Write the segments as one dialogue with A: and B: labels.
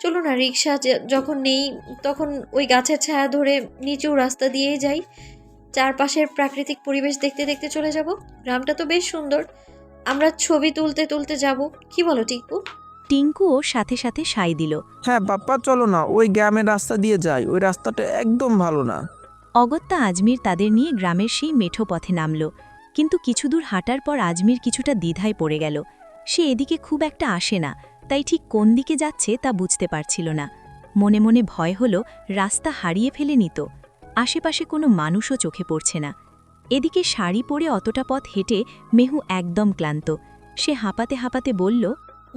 A: চলো না, রিক্সা যখন নেই তখন ওই গাছের ছায়া ধরে নিচেও রাস্তা দিয়েই যাই। চারপাশের প্রাকৃতিক পরিবেশ দেখতে দেখতে চলে যাব। গ্রামটা তো বেশ সুন্দর, আমরা ছবি তুলতে তুলতে যাব। কি বলো টিকু?
B: টিঙ্কুও সাথে সাথে সায় দিল।
C: হ্যাঁ পাপ্পা, চলো না, ওই গ্রামের রাস্তা দিয়ে যাই। ওই রাস্তাটা একদম ভালো না।
B: অগত্যা আজমির তাদের নিয়ে গ্রামের সেই মেঠো পথে নামল। কিন্তু কিছু দূর হাঁটার পর আজমির কিছুটা দ্বিধায় পড়ে গেল। সে এদিকে খুব একটা আসে না, তাই ঠিক কোন দিকে যাচ্ছে তা বুঝতে পারছিল না। মনে মনে ভয় হলো রাস্তা হারিয়ে ফেলে নিত। আশেপাশে কোনো মানুষও চোখে পড়ছে না। এদিকে শাড়ি পরে অতটা পথ হেঁটে মেহু একদম ক্লান্ত। সে হাঁপাতে হাঁপাতে বলল,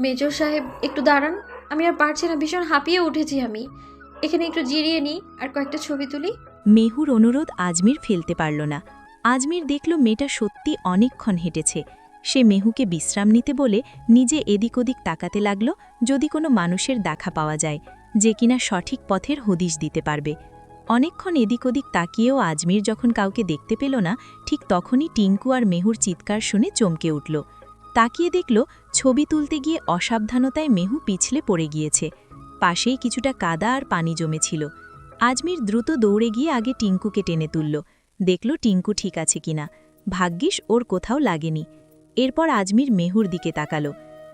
A: মেজর সাহেব একটু দাঁড়ান, আমি আর পারছি না, ভীষণ হাঁপিয়ে উঠেছি আমি। এখানে একটু জিরিয়ে নিই আর কয়েকটা ছবি তুলি।
B: মেহুর অনুরোধ আজমির ফেলতে পারল না। আজমির দেখল মেয়েটা সত্যি অনেকক্ষণ হেঁটেছে। সে মেহুকে বিশ্রাম নিতে বলে নিজে এদিক ওদিক তাকাতে লাগল, যদি কোনো মানুষের দেখা পাওয়া যায় যে কিনা সঠিক পথের হদিশ দিতে পারবে। অনেকক্ষণ এদিক ওদিক তাকিয়েও আজমির যখন কাউকে দেখতে পেল না, ঠিক তখনই টিঙ্কু আর মেহুর চিৎকার শুনে চমকে উঠল। তাকিয়ে দেখল ছবি তুলতে গিয়ে অসাবধানতায় মেহু পিছলে পড়ে গিয়েছে। পাশেই কিছুটা কাদা আর পানি জমেছিল। আজমির দ্রুত দৌড়ে গিয়ে আগে টিঙ্কুকে টেনে তুলল। দেখল টিঙ্কু ঠিক আছে কিনা। ভাগ্যিস ওর কোথাও লাগেনি। এরপর আজমির মেহুর দিকে তাকালো।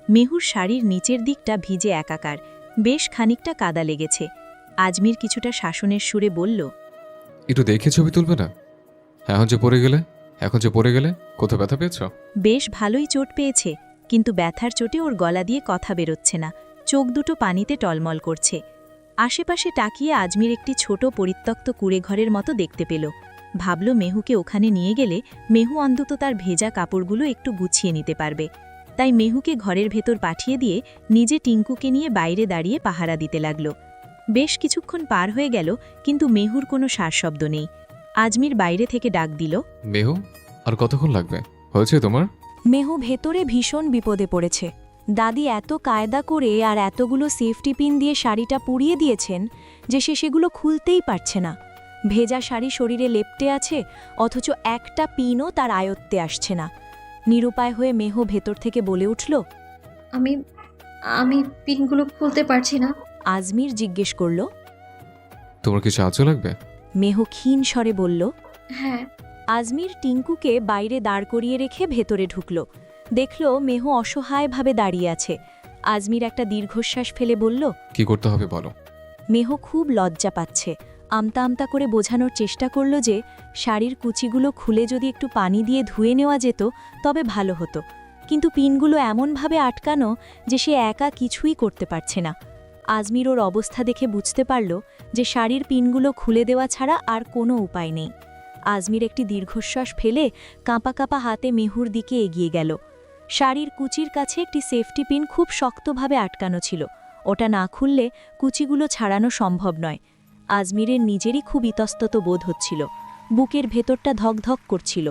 B: মেহুর শাড়ির নিচের দিকটা ভিজে একাকার, বেশ খানিকটা কাদা লেগেছে। আজমির কিছুটা শাসনের সুরে বলল,
D: একটু দেখে ছবি তুলবে না? এখন যে পড়ে গেলে কোথাও ব্যথা পেয়েছ?
B: বেশ ভালোই চোট পেয়েছে, কিন্তু ব্যথার চোটে ওর গলা দিয়ে কথা বেরোচ্ছে না। চোখ দুটো পানিতে টলমল করছে। আশেপাশে তাকিয়ে আজমির একটি ছোট পরিত্যক্ত কুঁড়েঘরের মতো দেখতে পেল। ভাবল মেহুকে ওখানে নিয়ে গেলে মেহু অন্তত তার ভেজা কাপড়গুলো একটু গুছিয়ে নিতে পারবে। তাই মেহুকে ঘরের ভেতর পাঠিয়ে দিয়ে নিজে টিঙ্কুকে নিয়ে বাইরে দাঁড়িয়ে পাহারা দিতে লাগল। বেশ কিছুক্ষণ পার হয়ে গেল, কিন্তু মেহুর কোনো সারশব্দ নেই। আজমির বাইরে থেকে ডাক দিল,
D: মেহু, আর কতক্ষণ লাগবে? হয়েছে তোমার?
E: মেহু ভেতরে ভীষণ বিপদে পড়েছে। দাদি এত কায়দা করে আর এতগুলো সেফটি পিন দিয়ে শাড়িটা পুড়িয়ে দিয়েছেন যে সে সেগুলো খুলতেই পারছে না। ভেজা শাড়ি শরীরে লেপ্টে আছে, অথচ একটা পিনও তার আয়ত্তে আসছে না। নিরুপায় হয়ে মেহু ভেতর থেকে বলে উঠল,
A: আমি আমি পিনগুলো খুলতে পারছি না।
E: আজমির জিজ্ঞেস করল।
D: তোমার কি সাহায্য লাগবে?
E: মেহু ক্ষীণ স্বরে বলল।
A: হ্যাঁ।
E: আজমির টিঙ্কুকে বাইরে দাঁড় করিয়ে রেখে ভেতরে ঢুকল। দেখল মেহু অসহায়ভাবে দাঁড়িয়ে আছে। আজমির একটা দীর্ঘশ্বাস ফেলে বলল,
D: কি করতে হবে বলো।
E: মেহু খুব লজ্জা পাচ্ছে। আমতা আমতা করে বোঝানোর চেষ্টা করল যে শাড়ির কুচিগুলো খুলে যদি একটু পানি দিয়ে ধুয়ে নেওয়া যেত তবে ভালো হতো, কিন্তু পিনগুলো এমনভাবে আটকানো যে সে একা কিছুই করতে পারছে না। আজমির ওর অবস্থা দেখে বুঝতে পারল যে শাড়ির পিনগুলো খুলে দেওয়া ছাড়া আর কোনো উপায় নেই। আজমির একটি দীর্ঘশ্বাস ফেলে কাঁপা কাঁপা হাতে মেহুর দিকে এগিয়ে গেল। শাড়ির কুচির কাছে একটি সেফটি পিন খুব শক্তভাবে আটকানো ছিল। ওটা না খুললে কুচিগুলো ছাড়ানো সম্ভব নয়। আজমিরের নিজেরই খুব ইতস্তত বোধ হচ্ছিল। বুকের ভেতরটা ধকধক করছিল।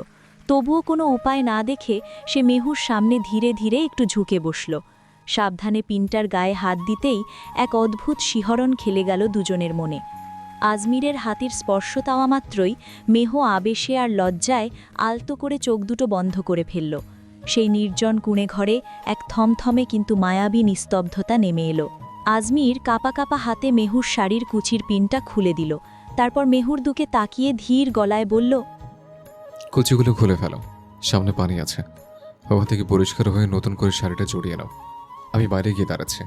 E: তবুও কোনো উপায় না দেখে সে মেহুর সামনে ধীরে ধীরে একটু ঝুঁকে বসল। সাবধানে পিনটার গায়ে হাত দিতেই এক অদ্ভুত শিহরণ খেলে গেল দুজনের মনে। আজমিরের হাতের স্পর্শ পাওয়া মাত্রই মেহু আবেশে আর লজ্জায় আলতো করে চোখ দুটো বন্ধ করে ফেলল। সেই নির্জন কুঁড়ে ঘরে এক থমথমে কিন্তু মায়াবী নিস্তব্ধতা নেমে এলো। আজমির কাপা কাপা হাতে মেহুর শাড়ির কুচির পিনটা খুলে দিল। তারপর মেহুর দিকে তাকিয়ে ধীর গলায় বলল,
D: কুচিগুলো খুলে ফেলো, সামনে পানি আছে। ওখান থেকে পরিষ্কার হয়ে নতুন করে শাড়িটা জড়িয়ে নাও। আমি বাইরে গিয়ে দাঁড়াচ্ছি।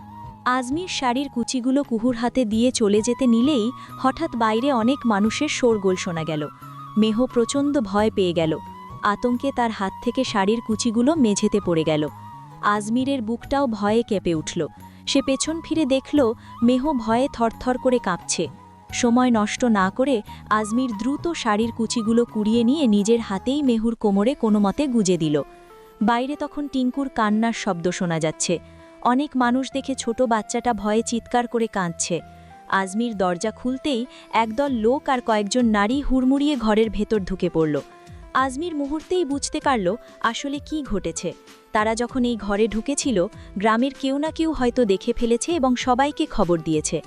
E: আজমির শাড়ির কুচিগুলো কুহুর হাতে দিয়ে চলে যেতে নিলেই হঠাৎ বাইরে অনেক মানুষের শোরগোল শোনা গেল। মেহ প্রচণ্ড ভয় পেয়ে গেল। আতঙ্কে তার হাত থেকে শাড়ির কুচিগুলো মেঝেতে পড়ে গেল। আজমিরের বুকটাও ভয়ে কেঁপে উঠল। সে পেছন ফিরে দেখল মেহ ভয়ে থরথর করে কাঁপছে। সময় নষ্ট না করে আজমির দ্রুত শাড়ির কুচিগুলো কুড়িয়ে নিয়ে নিজের হাতেই মেহুর কোমরে কোনোমতে গুজে দিল। বাইরে তখন টিঙ্কুর কান্নার শব্দ শোনা যাচ্ছে। অনেক মানুষ দেখে ছোট বাচ্চাটা ভয়ে চিৎকার করে কাঁদছে। আজমির দরজা খুলতেই একদল লোক আর কয়েকজন নারী হুড়মুড়িয়ে ঘরের ভেতর ঢুকে পড়ল। আজমির মুহূর্তেই বুঝতে পারল আসলে কি ঘটেছে। তারা যখন এই ঘরে ঢুকেছিল, গ্রামের কেউ না কেউ হয়তো দেখে ফেলেছে এবং সবাইকে খবর দিয়েছে।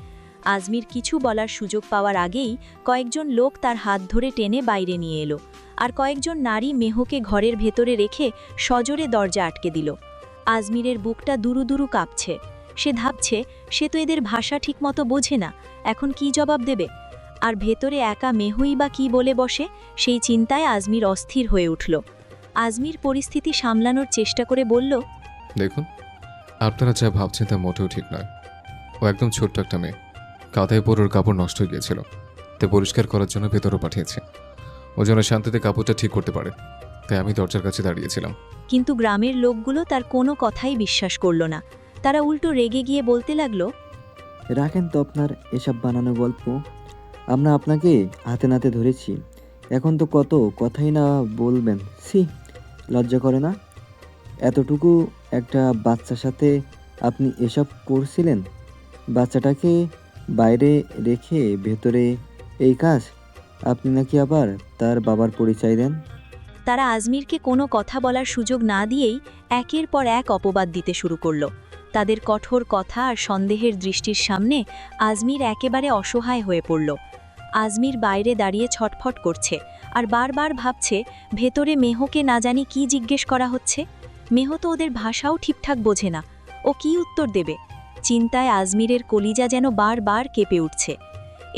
E: আজমির কিছু বলার সুযোগ পাওয়ার আগেই কয়েকজন লোক তার হাত ধরে টেনে বাইরে নিয়ে এলো, আর কয়েকজন নারী মেহকে ঘরের ভেতরে রেখে সজোরে দরজা আটকে দিল। আজমিরের বুকটা দুরু দুরু কাঁপছে। সে ভাবছে সে তো এদের ভাষা ঠিকমতো বোঝে না, এখন কি জবাব দেবে। আর ভেতরে একা মেহুই বা কি বলে বসে, সেই চিন্তায় আজমির অস্থির হয়ে উঠল। আজমির পরিস্থিতি সামলানোর চেষ্টা করে বলল,
D: দেখুন, আপনারা যা ভাবছেন তা মোটেও ঠিক নয়। ও একদম ছোট্ট একটা মেয়ে, কাঁথায় পর ওর কাপড় নষ্ট হয়ে গিয়েছিল, তাই পরিষ্কার করার জন্য ভেতরে পাঠিয়েছে। ও যেন শান্তিতে কাপড়টা ঠিক করতে পারে, তাই আমি দরজার কাছে দাঁড়িয়েছিলাম।
E: কিন্তু গ্রামের লোকগুলো তার কোনো কথাই বিশ্বাস করল না। তারা উল্টো রেগে গিয়ে বলতে লাগলো,
F: রাখেন তো আপনার এসব বানানো গল্প, আমরা আপনাকে হাতে নাতে ধরেছি, এখন তো কত কথাই না বলবেন। সি, লজ্জা করে না? এতটুকু একটা বাচ্চার সাথে আপনি এসব করছিলেন? বাচ্চাটাকে বাইরে রেখে ভেতরে এই কাজ? আপনি নাকি আবার তার বাবার পরিচয় দেন?
E: তারা আজমিরকে কোনো কথা বলার সুযোগ না দিয়েই একের পর এক অপবাদ দিতে শুরু করল। তাদের কঠোর কথা আর সন্দেহের দৃষ্টির সামনে আজমির একেবারে অসহায় হয়ে পড়ল। আজমির বাইরে দাঁড়িয়ে ছটফট করছে আর বারবার ভাবছে ভেতরে মেহকে না জানি কি জিজ্ঞেস করা হচ্ছে। মেহ তো ওদের ভাষাও ঠিকঠাক বোঝে না, ও কি উত্তর দেবে। চিন্তায় আজমিরের কলিজা যেন বারবার কেঁপে উঠছে।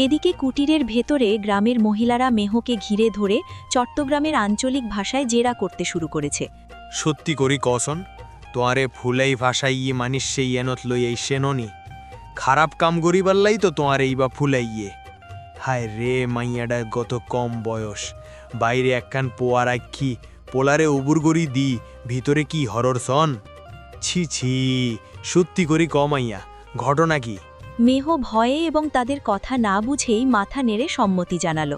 E: এদিকে কুটিরের ভেতরে গ্রামের মহিলারা মেহকে ঘিরে ধরে চট্টগ্রামের আঞ্চলিক ভাষায় জেরা করতে শুরু করেছে।
G: সত্যি করি কসন, তোয়ারে ফুলাই ভাষাই ইয়ে মানিস সেই এনত লই এই সেননি, খারাপ কাম করিবাল্লাই তো তোমার এই বা ফুলাইয়ে। হায় রে, মাইয়াডা গত কম বয়স, বাইরে একখান পোয়ার আক্ষি, পোলারে উবুর গড়ি দি, ভিতরে কি হরর সন। ছি ছি, সত্যি করি কমাইয়া, ঘটনা কি?
E: মেহ ভয়ে এবং তাদের কথা না বুঝেই মাথা নেড়ে সম্মতি জানালো।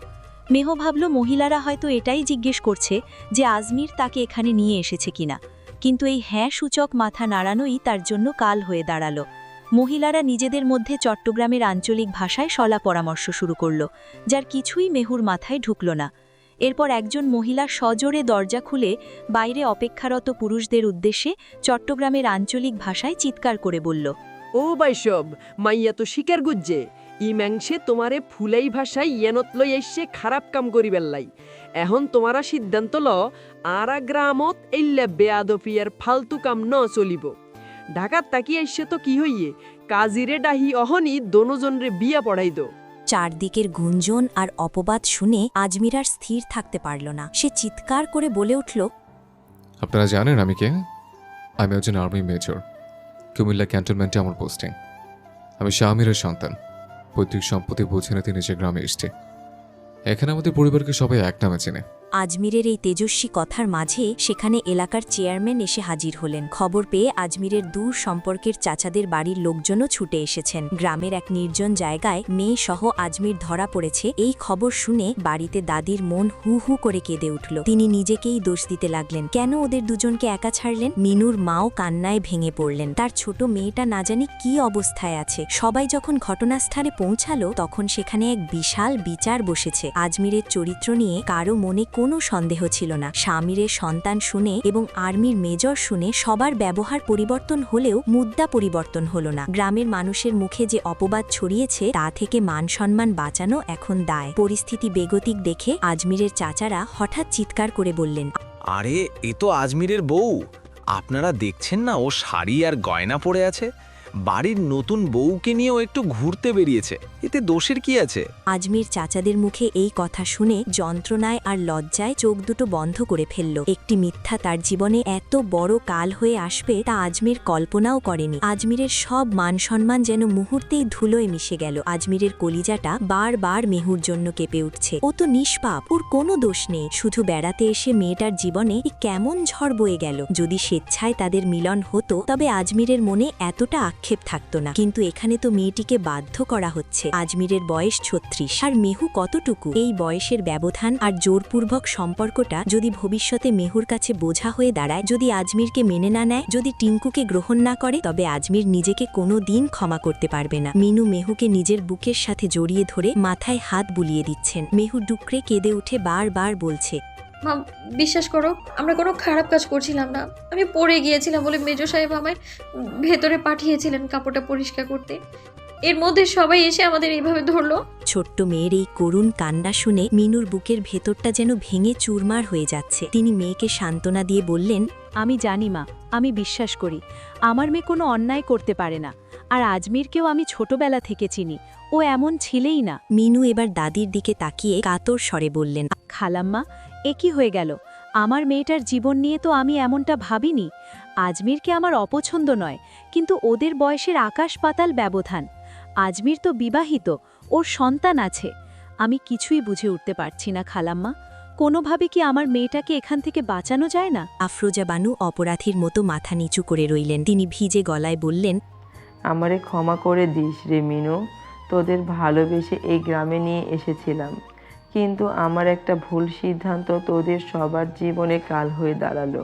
E: মেহ ভাবল মহিলারা হয়তো এটাই জিজ্ঞেস করছে যে আজমির তাকে এখানে নিয়ে এসেছে কিনা, কিন্তু এই হ্যাঁ সূচক মাথা নাড়ানোই তার জন্য কাল হয়ে দাঁড়ালো। মহিলারা নিজেদের মধ্যে চট্টগ্রামের আঞ্চলিক ভাষায় সলা পরামর্শ শুরু করল, যার কিছুই মেহুর মাথায় ঢুকল না। এরপর একজন মহিলা সজোরে দরজা খুলে বাইরে অপেক্ষারত পুরুষদের উদ্দেশ্যে চট্টগ্রামের আঞ্চলিক ভাষায় চিৎকার করে বলল,
H: ও বাইসব, মাইয়া তো শিকার গুজ্জে, ই ম্যাংসে তোমারে ফুলাই ভাষায় ইয়েনত লই এসে খারাপ কাম করি বেল্লাই। এখন তোমারা সিদ্ধান্ত ল, আরা গ্রামত এইলে বেয়াদপিয়ার ফালতু কাম ন চলিব। ঢাকার তাকি আইসে তো কি হইয়ে, কাজিরে ডাহি অহনি দোনোজনরে বিয়া পড়াই দো।
E: চারদিকের গুঞ্জন আর অপবাদ শুনে আজমির আর স্থির থাকতে পারল না। সে চিৎকার করে বলে উঠল,
D: আপনারা জানেন আমি কে? আমি একজন আর্মি মেজর, কুমিল্লা ক্যান্টনমেন্টে আমার পোস্টিং। আমি শাহ আমিরের সন্তান, পৈতৃক সম্পত্তি বুঝে নিতে নিজের গ্রামে এসছি। এখানে আমাদের পরিবারকে সবাই এক নামে চেনে।
E: আজমিরের এই তেজস্বী কথার মাঝে সেখানে এলাকার চেয়ারম্যান এসে হাজির হলেন। খবর পেয়ে আজমিরের দূর সম্পর্কের চাচাদের বাড়ির লোকজনও ছুটে এসেছেন। গ্রামের এক নির্জন জায়গায় মেয়ে সহ আজমির ধরা পড়েছে, এই খবর শুনে বাড়িতে দাদির মন হু হু করে কেঁদে উঠল। তিনি নিজেকেই দোষ দিতে লাগলেন, কেন ওদের দুজনকে একা ছাড়লেন। মিনুর মাও কান্নায় ভেঙে পড়লেন, তার ছোট মেয়েটা না জানি কি অবস্থায় আছে। সবাই যখন ঘটনাস্থলে পৌঁছালো তখন সেখানে এক বিশাল বিচার বসেছে। আজমিরের চরিত্র নিয়ে কারো মনে কোনো সন্দেহ ছিল না। স্বামীরের সন্তান শুনে এবং আর্মির মেজর শুনে সবার ব্যবহার পরিবর্তন হলেও মুদ্রা পরিবর্তন হলো না। গ্রামের মানুষের মুখে যে অপবাদ ছড়িয়েছে তা থেকে মান সম্মান বাঁচানো এখন দায়। পরিস্থিতি বেগতিক দেখে আজমিরের চাচারা হঠাৎ চিৎকার করে বললেন,
G: আরে, এ তো আজমিরের বউ। আপনারা দেখছেন না ও শাড়ি আর গয়না পরে আছে? বাড়ির নতুন বউকে নিয়েও একটু ঘুরতে বেরিয়েছে, এতে দোষের কি আছে?
E: আজমির চাচাদের মুখে এই কথা শুনে যন্ত্রণায় আর লজ্জায় চোখ দুটো বন্ধ করে ফেলল। একটি মিথ্যা তার জীবনে এত বড় কাল হয়ে আসবে তা আজমির কল্পনাও করেনি। আজমিরের সব মান সম্মান যেন মুহূর্তেই ধুলোয় মিশে গেল। আজমিরের কলিজাটা বারবার মেহুর জন্য কেঁপে উঠছে। ও তো নিষ্পাপ, ওর কোনো দোষ নেই। শুধু বেড়াতে এসে মেয়েটার জীবনে কেমন ঝড় বয়ে গেল। যদি স্বেচ্ছায় তাদের মিলন হতো তবে আজমিরের মনে এতটা আক্ষেপ থাকতো না, কিন্তু এখানে তো মেয়েটিকে বাধ্য করা হচ্ছে। আজমিরের বয়স 36 আর মেহু কতটুকু। এই বয়সের ব্যবধান আর জোরপূর্বক সম্পর্কটা যদি ভবিষ্যতে মেহুর কাছে বোঝা হয়ে দাঁড়ায়, যদি আজমিরকে মেনে না নেয়, যদি টিঙ্কুকে গ্রহণ না করে, তবে আজমির নিজেকে কোনো দিন ক্ষমা করতে পারবে না। মিনু মেহুকে নিজের বুকের সাথে জড়িয়ে ধরে মাথায় হাত বুলিয়ে দিচ্ছেন। মেহু ডুকরে কেঁদে উঠে বারবার বলছে,
A: মা, বিশ্বাস করো, আমরা কোনো খারাপ কাজ করছিলাম না। আমি পড়ে গিয়েছিলাম বলে মেজর সাহেব আমায় ভেতরে পাঠিয়েছিলেন কাপড়টা পরিষ্কার করতে। এর মধ্যে সবাই এসে আমাদের এইভাবে ধরলো।
E: ছোট্ট মেয়ের এই করুণ কান্না শুনে মিনুর বুকের ভেতরটা যেন ভেঙে চুরমার হয়ে যাচ্ছে। তিনি মেয়েকে সান্ত্বনা দিয়ে বললেন,
B: আমি জানি মা, আমি বিশ্বাস করি আমার মেয়ে কোনো অন্যায় করতে পারে না।
E: আর আজমিরকেও আমি ছোটবেলা থেকে চিনি, ও এমন ছিলেই না।
B: মিনু এবার দাদির দিকে তাকিয়ে কাতর স্বরে বললেন,
E: খালাম্মা, এ কি হয়ে গেল? আমার মেয়েটার জীবন নিয়ে তো আমি এমনটা ভাবিনি। আজমিরকে আমার অপছন্দ নয়, কিন্তু ওদের বয়সের আকাশ পাতাল ব্যবধান। আজমির তো বিবাহিত, ওর সন্তান আছে। আমি কিছুই বুঝে উঠতে পারছি না খালাম্মা, কোনোভাবে কি আমার মেয়েটাকে এখান থেকে বাঁচানো যায় না?
B: আফরোজা বানু অপরাধীর মতো মাথা নিচু করে রইলেন। তিনি ভিজে গলায় বললেন,
I: আমারে ক্ষমা করে দিস রে মিনু, তোদের ভালোবেসে এই গ্রামে নিয়ে এসেছিলাম, কিন্তু আমার একটা ভুল সিদ্ধান্ত তোদের সবার জীবনে কাল হয়ে দাঁড়ালো।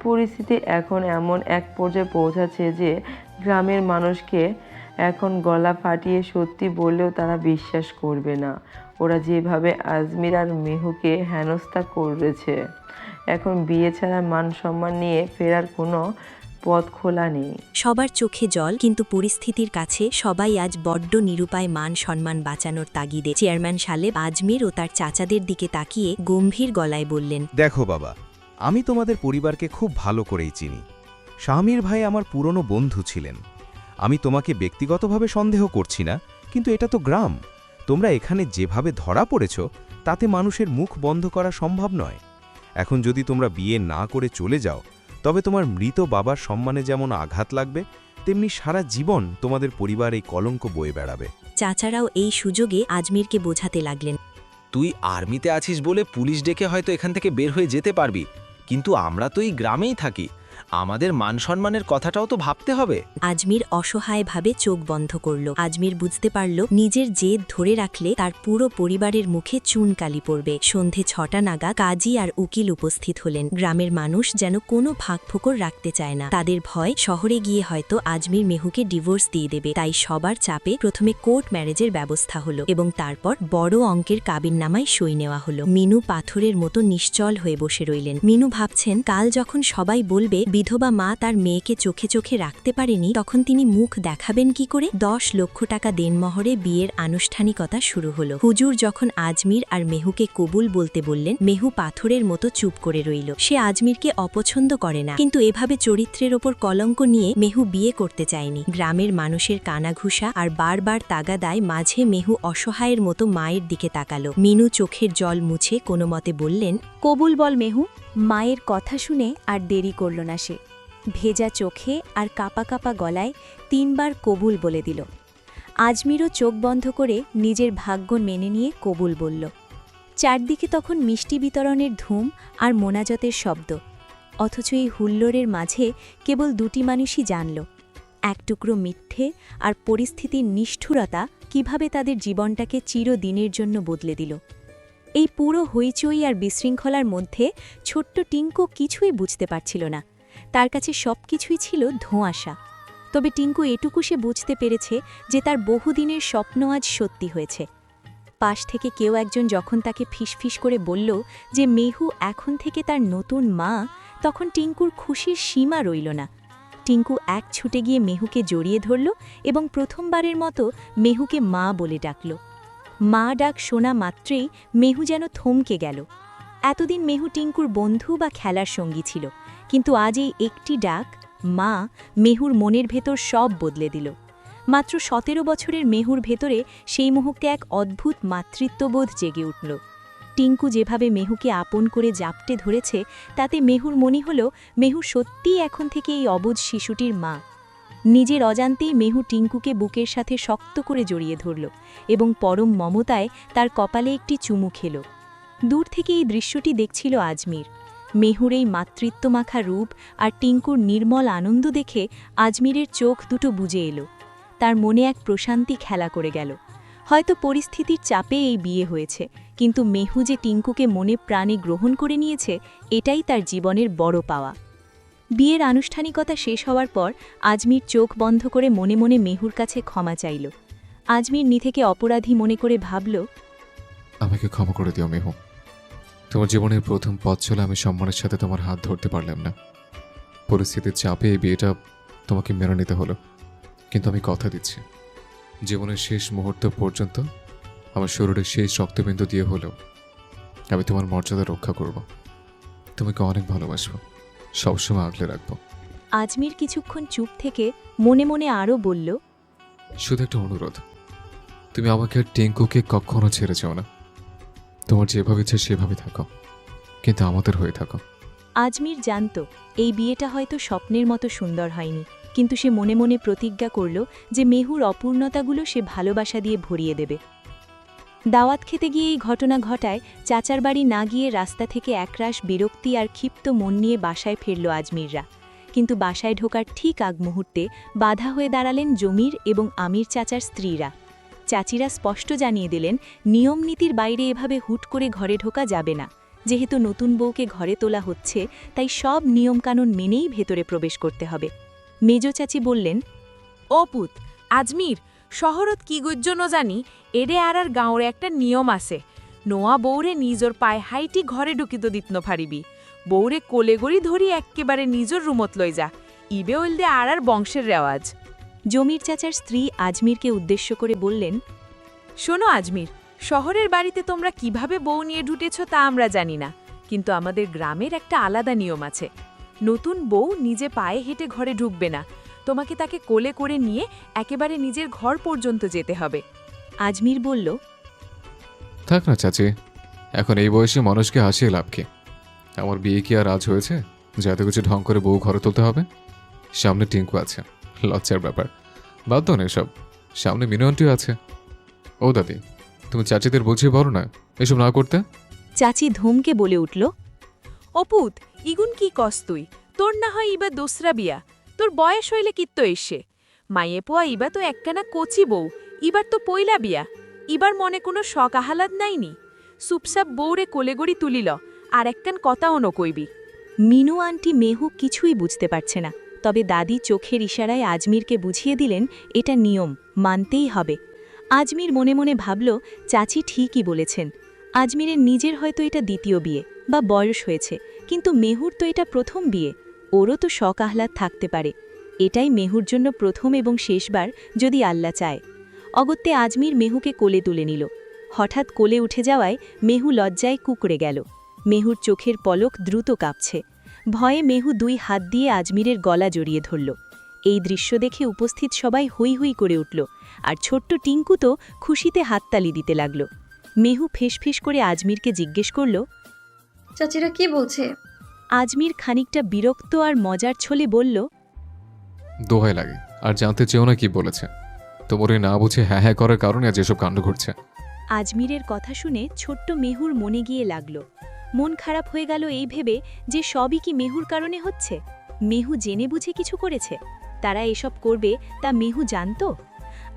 I: পরিস্থিতি এখন এমন এক পর্যায়ে পৌঁছাচ্ছে যে গ্রামের মানুষকে এখন গলা ফাটিয়ে সত্যি বললেও তারা বিশ্বাস করবে না। ওরা যেভাবে আজমির আর মেহুকে হেনস্থা করেছে, এখন বিয়ে ছাড়া মান সম্মান নিয়ে ফেরার কোনো পথ খোলা নেই।
B: সবার চোখে জল, কিন্তু পরিস্থিতির কাছে সবাই আজ বড্ড নিরুপায়। মান সম্মান বাঁচানোর তাগিদে চেয়ারম্যান সালেব আজমির ও তার চাচাদের দিকে তাকিয়ে গম্ভীর গলায় বললেন,
J: দেখো বাবা, আমি তোমাদের পরিবারকে খুব ভালো করেই চিনি। শামির ভাই আমার পুরনো বন্ধু ছিলেন। আমি তোমাকে ব্যক্তিগতভাবে সন্দেহ করছি না, কিন্তু এটা তো গ্রাম। তোমরা এখানে যেভাবে ধরা পড়েছ, তাতে মানুষের মুখ বন্ধ করা সম্ভব নয়। এখন যদি তোমরা বিয়ে না করে চলে যাও, তবে তোমার মৃত বাবার সম্মানে যেমন আঘাত লাগবে, তেমনি সারা জীবন তোমাদের পরিবার এই কলঙ্ক বয়ে বেড়াবে।
B: চাচারাও এই সুযোগে আজমিরকে বোঝাতে লাগলেন,
K: তুই আর্মিতে আছিস বলে পুলিশ ডেকে হয়তো এখান থেকে বের হয়ে যেতে পারবি, কিন্তু আমরা তো এই গ্রামেই থাকি, আমাদের মান সম্মানের কথাটাও তো ভাবতে হবে।
B: আজমির অসহায়ভাবে চোখ বন্ধ করল। আজমির বুঝতে পারল নিজের জেদ ধরে রাখলে তার পুরো পরিবারের মুখে চুনকালি পড়বে। সন্ধে 6টা নাগাদ কাজী আর উকিল উপস্থিত হলেন। গ্রামের মানুষ যেন কোনো ভাগফোকর রাখতে চায় না। তাদের ভয় শহরে গিয়ে হয়তো আজমির মেহুকে ডিভোর্স দিয়ে দেবে। তাই সবার চাপে প্রথমে কোর্ট ম্যারেজের ব্যবস্থা হলো এবং তারপর বড় অঙ্কের কাবিননামায় সই নেওয়া হলো। মিনু পাথরের মতো নিশ্চল হয়ে বসে রইলেন। মিনু ভাবছেন, কাল যখন সবাই বলবে বিধবা মা তার মেয়েকে চোখে চোখে রাখতে পারেনি, তখন তিনি মুখ দেখাবেন কি করে? 10 লক্ষ টাকা দেনমোহরে বিয়ের আনুষ্ঠানিকতা শুরু হলো। হুজুর যখন আজমির আর মেহুকে কবুল বলতে বললেন, মেহু পাথরের মতো চুপ করে রইল। সে আজমিরকে অপছন্দ করে না, কিন্তু এভাবে চরিত্রের ওপর কলঙ্ক নিয়ে মেহু বিয়ে করতে চায়নি। গ্রামের মানুষের কানাঘুষা আর বারবার তাগাদায় মাঝে মেহু অসহায়ের মতো মায়ের দিকে তাকালো। মিনু চোখের জল মুছে কোনো মতে বললেন,
E: কবুল বল মেহু। মায়ের কথা শুনে আর দেরি করল না সে। ভেজা চোখে আর কাপা কাপা গলায় 3 বার কবুল বলে দিল। আজমিরও চোখ বন্ধ করে নিজের ভাগ্য মেনে নিয়ে কবুল বলল। চারদিকে তখন মিষ্টি বিতরণের ধুম আর মোনাজতের শব্দ, অথচ এই হুল্লোড়ের মাঝে কেবল 2টি মানুষই জানল এক টুকরো মিথ্যে আর পরিস্থিতির নিষ্ঠুরতা কিভাবে তাদের জীবনটাকে চিরদিনের জন্য বদলে দিল। এই পুরো হইচই আর বিশৃঙ্খলার মধ্যে ছোট্ট টিঙ্কু কিছুই বুঝতে পারছিল না। তার কাছে সবকিছুই ছিল ধোঁয়াশা। তবে টিঙ্কু এটুকু সে বুঝতে পেরেছে যে তার বহুদিনের স্বপ্ন আজ সত্যি হয়েছে। পাশ থেকে কেউ একজন যখন তাকে ফিসফিস করে বলল যে মেহু এখন থেকে তার নতুন মা, তখন টিঙ্কুর খুশির সীমা রইল না। টিঙ্কু এক ছুটে গিয়ে মেহুকে জড়িয়ে ধরল এবং প্রথমবারের মতো মেহুকে মা বলে ডাকল। মা ডাক শোনা মাত্রেই মেহু যেন থমকে গেল। এতদিন মেহু টিঙ্কুর বন্ধু বা খেলার সঙ্গী ছিল, কিন্তু আজ এই একটি ডাক মা মেহুর মনের ভেতর সব বদলে দিল। মাত্র 17 বছরের মেহুর ভেতরে সেই মুহূর্তে এক অদ্ভুত মাতৃত্ববোধ জেগে উঠল। টিঙ্কু যেভাবে মেহুকে আপন করে জাপটে ধরেছে, তাতে মেহুর মনে হল মেহু সত্যিই এখন থেকে এই অবুঝ শিশুটির মা। নিজের অজান্তেই মেহু টিঙ্কুকে বুকের সাথে শক্ত করে জড়িয়ে ধরল এবং পরম মমতায় তার কপালে একটি চুমু খেল। দূর থেকে এই দৃশ্যটি দেখছিল আজমির। মেহুর এই মাতৃত্বমাখা রূপ আর টিঙ্কুর নির্মল আনন্দ দেখে আজমিরের চোখ দুটো বুজে এলো। তার মনে এক প্রশান্তি খেলা করে গেল। হয়তো পরিস্থিতির চাপে এই বিয়ে হয়েছে, কিন্তু মেহু যে টিঙ্কুকে মনে প্রাণে গ্রহণ করে নিয়েছে, এটাই তার জীবনের বড় পাওয়া। বিয়ের আনুষ্ঠানিকতা শেষ হওয়ার পর আজমির চোখ বন্ধ করে মনে মনে মেহুর কাছে ক্ষমা চাইল। আজমির নিজেকে অপরাধী মনে করে ভাবল,
D: আমাকে ক্ষমা করে দিও মেহু। তোমার জীবনের প্রথম পথ চলে আমি সম্মানের সাথে তোমার হাত ধরতে পারলাম না। পরিস্থিতির চাপে এই বিয়েটা তোমাকে মেনে নিতে হলো, কিন্তু আমি কথা দিচ্ছি, জীবনের শেষ মুহূর্ত পর্যন্ত আমার শরীরের শেষ রক্তবিন্দু দিয়ে হলেও আমি তোমার মর্যাদা রক্ষা করব। তোমাকে অনেক ভালোবাসবো, সবসময় আগলে রাখবো।
E: আজমির কিছুক্ষণ চুপ থেকে মনে মনে আরও বলল,
D: শুধু একটা অনুরোধ, তুমি আমাকে আর টিঙ্কুকে কখনো ছেড়ে যাও না। তোমার যেভাবে ইচ্ছে সেভাবে থাকো, কিন্তু আমাদের হয়ে থাকো।
B: আজমির জানত এই বিয়েটা হয়তো স্বপ্নের মতো সুন্দর হয়নি, কিন্তু সে মনে মনে প্রতিজ্ঞা করল যে মেহুর অপূর্ণতাগুলো সে ভালোবাসা দিয়ে ভরিয়ে দেবে। দাওয়াত খেতে গিয়ে এই ঘটনা ঘটায় চাচার বাড়ি না গিয়ে রাস্তা থেকে একরাশ বিরক্তি আর ক্ষিপ্ত মন নিয়ে বাসায় ফিরল আজমিররা। কিন্তু বাসায় ঢোকার ঠিক আগ মুহূর্তে বাধা হয়ে দাঁড়ালেন জমির এবং আমির চাচার স্ত্রীরা। চাচিরা স্পষ্ট জানিয়ে দিলেন নিয়ম নীতির বাইরে এভাবে হুট করে ঘরে ঢোকা যাবে না। যেহেতু নতুন বউকে ঘরে তোলা হচ্ছে, তাই সব নিয়মকানুন মেনেই ভেতরে প্রবেশ করতে হবে। মেজো চাচি বললেন,
L: ও পুত, আজমির শহরত কি গুজ্জন জানি এরে আর গাঁওরে একটা নিয়ম আছে। নোয়া বৌরে নিজর পায়ে হাইটি ঘরে ঢুকিত দিতন ফারিবি। বৌরে কোলেগড়ি ধরি এক্কেবারে নিজর রুমত লই যা, ইবে ওইলদে আর বংশের রেওয়াজ।
B: জমির চাচার স্ত্রী আজমিরকে উদ্দেশ্য করে বললেন,
L: শোনো আজমির, শহরের বাড়িতে তোমরা কিভাবে বউ নিয়ে ঢুটেছ তা আমরা জানি না, কিন্তু আমাদের গ্রামের একটা আলাদা নিয়ম আছে। নতুন বউ নিজে পায়ে হেঁটে ঘরে ঢুকবে না, তোমাকে তাকে কোলে করে নিয়ে একেবারে নিজের ঘর পর্যন্ত যেতে হবে।
B: আজমির বলল,
D: থাক না চাচি, এখন এই বয়সে মানুষকে হাসিয়ে লাভ কি? আমার বিয়ে কি আর আজ হয়েছে যে এত কিছু ঢং করে বউ ঘরে তুলতে হবে? সামনে টিঙ্কু আছে, লজ্জার ব্যাপার। বাদ দাও না এসব, সামনে মিনু আন্টিও আছে। ও দাদি, তুমি চাচিদের বুঝিয়ে বলো না এসব না করতে।
B: চাচি ধমকে বলে উঠল,
L: অপুত, ইগুন কি কস তুই? তোর না হয় ইবা দোসরা বিয়া, তোর বয়স হইলে কিত্ত এসে মাইয়ে পোয়া ইবা তো একখানা কচি বউ, ইবার তো পইলা বিয়া, ইবার মনে কোনো শখ আহ্লাদ নাইনি। সুপসাপ বউরে কোলেগড়ি তুলিল, আর একখান কথাও নকইবি।
B: মিনু আন্টি মেহু কিছুই বুঝতে পারছে না, তবে দাদি চোখের ইশারায় আজমিরকে বুঝিয়ে দিলেন এটা নিয়ম, মানতেই হবে। আজমির মনে মনে ভাবল চাচি ঠিকই বলেছেন। আজমিরের নিজের হয়তো এটা দ্বিতীয় বিয়ে বা বয়স হয়েছে, কিন্তু মেহুর তো এটা প্রথম বিয়ে, ওরও তো শখ আহ্লাদ থাকতে পারে। এটাই মেহুর জন্য প্রথম এবং শেষবার, যদি আল্লাহ চায়। অগত্যে আজমির মেহুকে কোলে তুলে নিল। হঠাৎ কোলে উঠে যাওয়ায় মেহু লজ্জায় কুঁকড়ে গেল। মেহুর চোখের পলক দ্রুত কাঁপছে। ভয়ে মেহু দুই হাত দিয়ে আজমিরের গলা জড়িয়ে ধরল। এই দৃশ্য দেখে উপস্থিত সবাই হৈ হৈ করে উঠল, আর ছোট্ট টিঙ্কু তো খুশিতে হাততালি দিতে লাগল। মেহু ফেসফেস করে আজমিরকে জিজ্ঞেস করল,
A: চাচিরা কি বলছে?
B: আজমির খানিকটা বিরক্ত আর মজার ছলে বলল,
D: দোহাই লাগে, আর জানতে চেও না কি বলেছে। তোমার এই না বুঝে হ্যাঁ হ্যাঁ করার কারণে আজ এসব কাণ্ড ঘটছে।
B: আজমিরের কথা শুনে ছোট্ট মেহুর মনে গিয়ে লাগল। মন খারাপ হয়ে গেল এই ভেবে যে সবই কি মেহুর কারণে হচ্ছে। মেহু জেনে বুঝে কিছু করেছে, তারা এসব করবে তা মেহু জানত।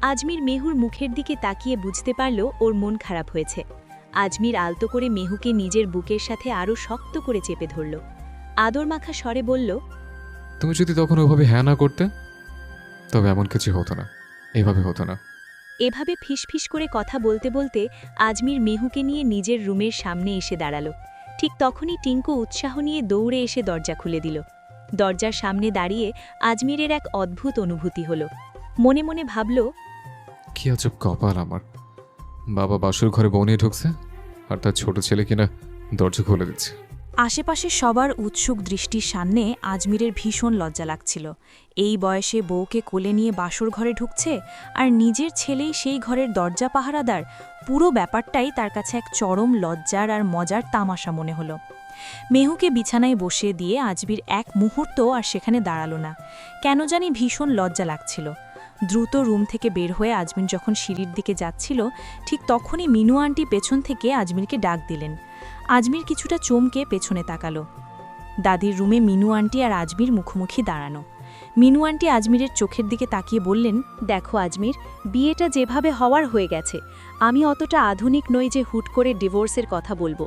B: আজমির মেহুর মুখের দিকে তাকিয়ে বুঝতে পারল ওর মন খারাপ হয়েছে। আজমির আলতো করে মেহুকে নিজের বুকের সাথে আরও শক্ত করে চেপে ধরল। আদর মাখা স্বরে বলল,
D: তুমি যদি তখন ওভাবে হ্যাঁ না করতে, তবে এমন কিছু হতো না, এভাবে হতো না।
B: এভাবে ফিসফিস করে কথা বলতে বলতে আজমির মেহুকে নিয়ে নিজের রুমের সামনে এসে দাঁড়াল। ঠিক তখনই টিঙ্কু উৎসাহ নিয়ে দৌড়ে এসে দরজা খুলে দিল। দরজার সামনে দাঁড়িয়ে আজমিরের এক অদ্ভুত অনুভূতি হল। মনে মনে ভাবল,
D: কি আজব কপাল আমার, বাবা বাসুর ঘরে বউ নিয়ে ঢুকছে, আর তার ছোট ছেলে কিনা দরজা খুলে দিচ্ছে।
L: আশেপাশে সবার উৎসুক দৃষ্টির সামনে আজমিরের ভীষণ লজ্জা লাগছিল। এই বয়সে বউকে কোলে নিয়ে বাসর ঘরে ঢুকছে, আর নিজের ছেলেই সেই ঘরের দরজা পাহারাদার। পুরো ব্যাপারটাই তার কাছে এক চরম লজ্জার আর মজার তামাশা মনে হলো। মেহুকে বিছানায় বসিয়ে দিয়ে আজমির এক মুহূর্ত আর সেখানে দাঁড়ালো না। কেন জানি ভীষণ লজ্জা লাগছিল। দ্রুত রুম থেকে বের হয়ে আজমির যখন সিঁড়ির দিকে যাচ্ছিল, ঠিক তখনই মিনু আন্টি পেছন থেকে আজমিরকে ডাক দিলেন। আজমির কিছুটা চমকে পেছনে তাকালো। দাদির রুমে মিনু আন্টি আর আজমির মুখোমুখি দাঁড়ানো। মিনু আন্টি আজমিরের চোখের দিকে তাকিয়ে বললেন,
B: দেখো আজমির, বিয়েটা যেভাবে হওয়ার হয়ে গেছে। আমি অতটা আধুনিক নই যে হুট করে ডিভোর্সের কথা বলবো।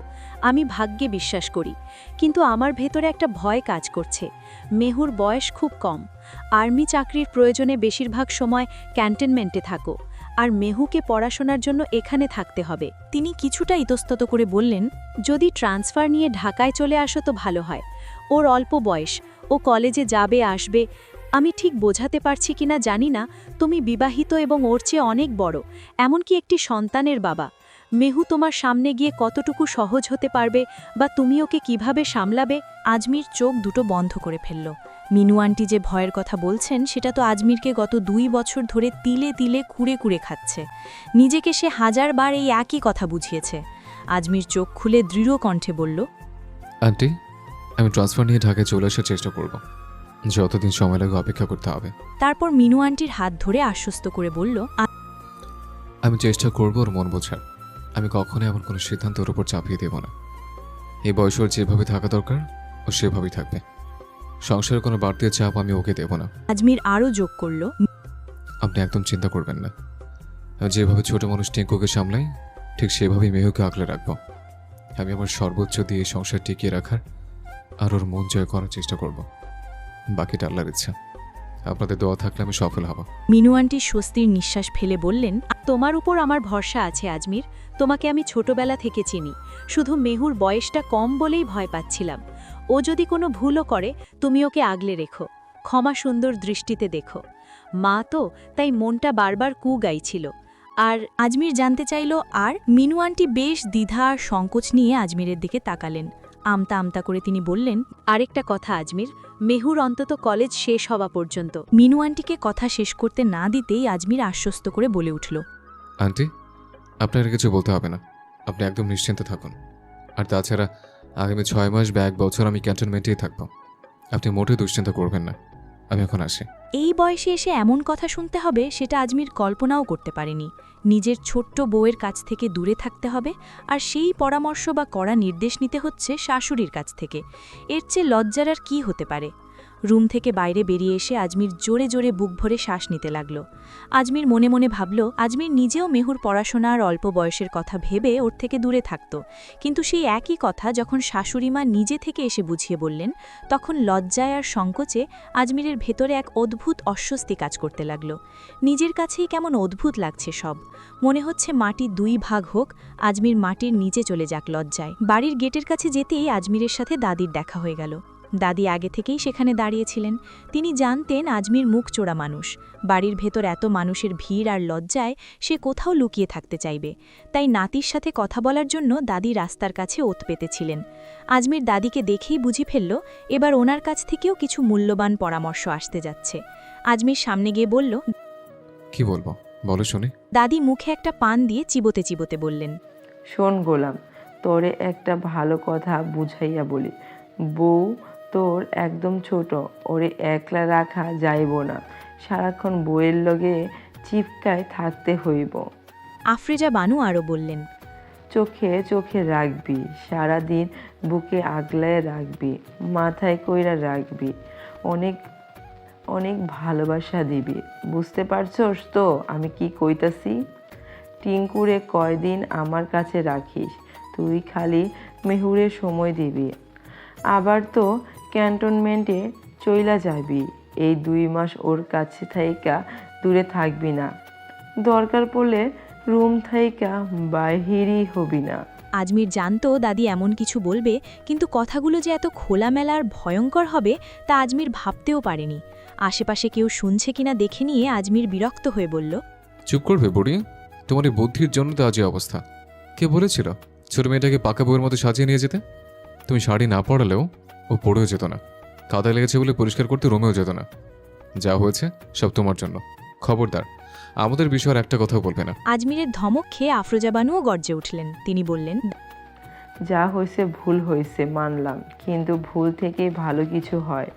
B: আমি ভাগ্যে বিশ্বাস করি, কিন্তু আমার ভেতরে একটা ভয় কাজ করছে। মেহুর বয়স খুব কম, আর্মি চাকরির প্রয়োজনে বেশিরভাগ সময় ক্যান্টনমেন্টে থাকো, আর মেহুকে পড়াশোনার জন্য এখানে থাকতে হবে।
L: তিনি কিছুটা ইতস্তত করে বললেন,
B: যদি ট্রান্সফার নিয়ে ঢাকায় চলে আসো তো ভালো হয়। ওর অল্প বয়স, ও কলেজে যাবে আসবে। আমি ঠিক বোঝাতে পারছি কিনা জানি না, তুমি বিবাহিত এবং ওর চেয়ে অনেক বড়, এমনকি একটি সন্তানের বাবা। মেহু তোমার সামনে গিয়ে কতটুকু সহজ হতে পারবে, বা তুমি ওকে কিভাবে সামলাবে?
L: আজমির চোখ দুটো বন্ধ করে ফেলল। মিনু আন্টি যে ভয়ের কথা বলছেন সেটা তো আজমিরকে গত 2 বছর ধরে তিলে তিলে কুড়ে কুড়ে খাচ্ছে। নিজেকে সে 1000 বার এই একই কথা বুঝিয়েছে। আজমির চোখ খুলে দৃঢ় কণ্ঠে বলল,
D: আন্টি, আমি ট্রান্সফার নিয়ে ঢাকায় চলে আসার চেষ্টা করব। যতদিন সময় লাগে অপেক্ষা করতে হবে।
L: তারপর মিনু আন্টির হাত ধরে আশ্বস্ত করে বলল,
D: আমি চেষ্টা করব ওর মন বোঝার। আমি কখনোই এমন কোনো সিদ্ধান্ত ওর উপর চাপিয়ে দেব না। এই বয়স ওর যেভাবে থাকা দরকার ও সেভাবেই থাকবে। সংসারের কোনো বাড়তি চাপ আমি ওকে দেব না।
L: আজমির আরও যোগ করল,
D: আপনি একদম চিন্তা করবেন না। আমি যেভাবে ছোট মানুষ টিঙ্কুকে সামলাই, ঠিক সেভাবেই মেহুকে আগলে রাখবো। আমি আমার সর্বোচ্চ দিয়ে এই সংসার টিকিয়ে রাখার আর ওর মন জয় করার চেষ্টা করব। বাকিটা আল্লাহর ইচ্ছা। আপনাদের দোয়া থাকলে আমি সফল হব।
L: মিনু আন্টি স্বস্তির নিঃশ্বাস ফেলে বললেন, তোমার উপর আমার ভরসা আছে আজমির। তোমাকে আমি ছোটবেলা থেকে চিনি। শুধু মেহুর বয়সটা কম বলেই ভয় পাচ্ছিলাম। ও যদি কোনো ভুলও করে তুমি ওকে আগলে রেখো, ক্ষমা সুন্দর দৃষ্টিতে দেখো। মা তো তাই মনটা বারবার কু গাইছিল। আর আজমির জানতে চাইল, আর মিনু আন্টি বেশ দ্বিধা আর সংকোচ নিয়ে আজমিরের দিকে তাকালেন। আমতা আমতা করে তিনি বললেন, আরেকটা কথা আজমির, মেহুর অন্তত কলেজ শেষ হওয়া পর্যন্ত। মিনু আন্টিকে কথা শেষ করতে না দিতেই আজমির আশ্বস্ত করে বলে উঠল,
D: আন্টি, আপনার কিছু বলতে হবে না। আপনি একদম নিশ্চিন্তে থাকুন। আর তাছাড়া আগামী 6 মাস বা 1 বছর আমি ক্যান্টনমেন্টেই থাকবো। আপনি মোটেই দুশ্চিন্তা করবেন না। আমি এখন আসি।
L: এই বয়সে এসে এমন কথা শুনতে হবে সেটা আজমির কল্পনাও করতে পারেনি। নিজের ছোট্ট বউয়ের কাছ থেকে দূরে থাকতে হবে, আর সেই পরামর্শ বা কড়া নির্দেশ নিতে হচ্ছে শাশুড়ির কাছ থেকে। এর চেয়ে লজ্জার আর কী হতে পারে। রুম থেকে বাইরে বেরিয়ে এসে আজমির জোরে জোরে বুক ভরে শ্বাস নিতে লাগল। আজমির মনে মনে ভাবল, আজমির নিজেও মেহুর পড়াশোনা আর অল্প বয়সের কথা ভেবে ওর থেকে দূরে থাকত। কিন্তু সেই একই কথা যখন শাশুড়িমা নিজে থেকে এসে বুঝিয়ে বললেন, তখন লজ্জায় আর সংকোচে আজমিরের ভেতরে এক অদ্ভুত অস্বস্তি কাজ করতে লাগল। নিজের কাছেই কেমন অদ্ভুত লাগছে সব। মনে হচ্ছে মাটি 2 ভাগ হোক, আজমির মাটির নিচে চলে যাক লজ্জায়। বাড়ির গেটের কাছে যেতেই আজমিরের সাথে দাদির দেখা হয়ে গেল। দাদি আগে থেকেই সেখানে দাঁড়িয়েছিলেন। তিনি জানতেন আজমির মুখ চোরা মানুষ। বাড়ির ভেতর এত মানুষের ভিড় আর লজ্জায় সে কোথাও লুকিয়ে থাকতে চাইবে। তাই নাতির সাথে কথা বলার জন্য দাদি রাস্তার কাছে ওত পেতেছিলেন। আজমির দাদিকে দেখেই বুঝি ফেলল, এবার ওনার কাছ থেকেও কিছু মূল্যবান পরামর্শ আসতে যাচ্ছে। আজমির সামনে গিয়ে বলল,
D: কি বলবো বলো শুনি।
L: দাদি মুখে একটা পান দিয়ে চিবোতে চিবোতে বললেন,
I: শোন গোলাম, তোরে একটা ভালো কথা বুঝাইয়া বলি। বউ তোর একদম ছোট, ওরে একলা রাখা যাইব না। সারাক্ষণ বইয়ের লগে চিপকায় থাকতে হইব।
L: আফরেজা বানু আরও বললেন,
I: চোখে চোখে রাখবি, সারাদিন বুকে আগলায় রাখবি, মাথায় কইরা রাখবি, অনেক অনেক ভালোবাসা দিবি। বুঝতে পারছস তো আমি কি কইতাছি? টিঙ্কুরে কয়দিন আমার কাছে রাখিস, তুই খালি মেহুরে সময় দিবি। আবার তো ক্যান্টনমেন্টে চইলা যাবি। এই 2 মাস ওর কাছে থাইকা দূরে থাকবি না। দরকার পড়লে রুম থাইকা বাহিরই হবি না।
L: আজমির জানত দাদি এমন কিছু বলবে, কিন্তু কথাগুলো যে এত খোলামেলা আর ভয়ঙ্কর হবে তা আজমির ভাবতেও পারেনি। আশেপাশে কেউ শুনছে কিনা দেখে নিয়ে আজমির বিরক্ত হয়ে বলল,
D: চুপ করবে বুড়ি, তোমার এই বুদ্ধির জন্য তো আজ এই অবস্থা। কে বলেছিল ছোট মেয়েটাকে পাকা বউয়ের মতো সাজিয়ে নিয়ে যেতে? তুমি শাড়ি না পরালেও ও পড়েও যেত না। কাদা লেগেছে বলে পরিষ্কার করতে রুমেও যেত না। যা হয়েছে সব তোমার জন্য। খবরদার আমাদের বিষয়ে আর একটা কথাও বলবে না।
L: আজমিরের ধমক খেয়ে আফরোজা বানুও গর্জে উঠলেন। তিনি বললেন,
I: যা হয়েছে ভুল হয়েছে মানলাম, কিন্তু ভুল থেকেই ভালো কিছু হয়।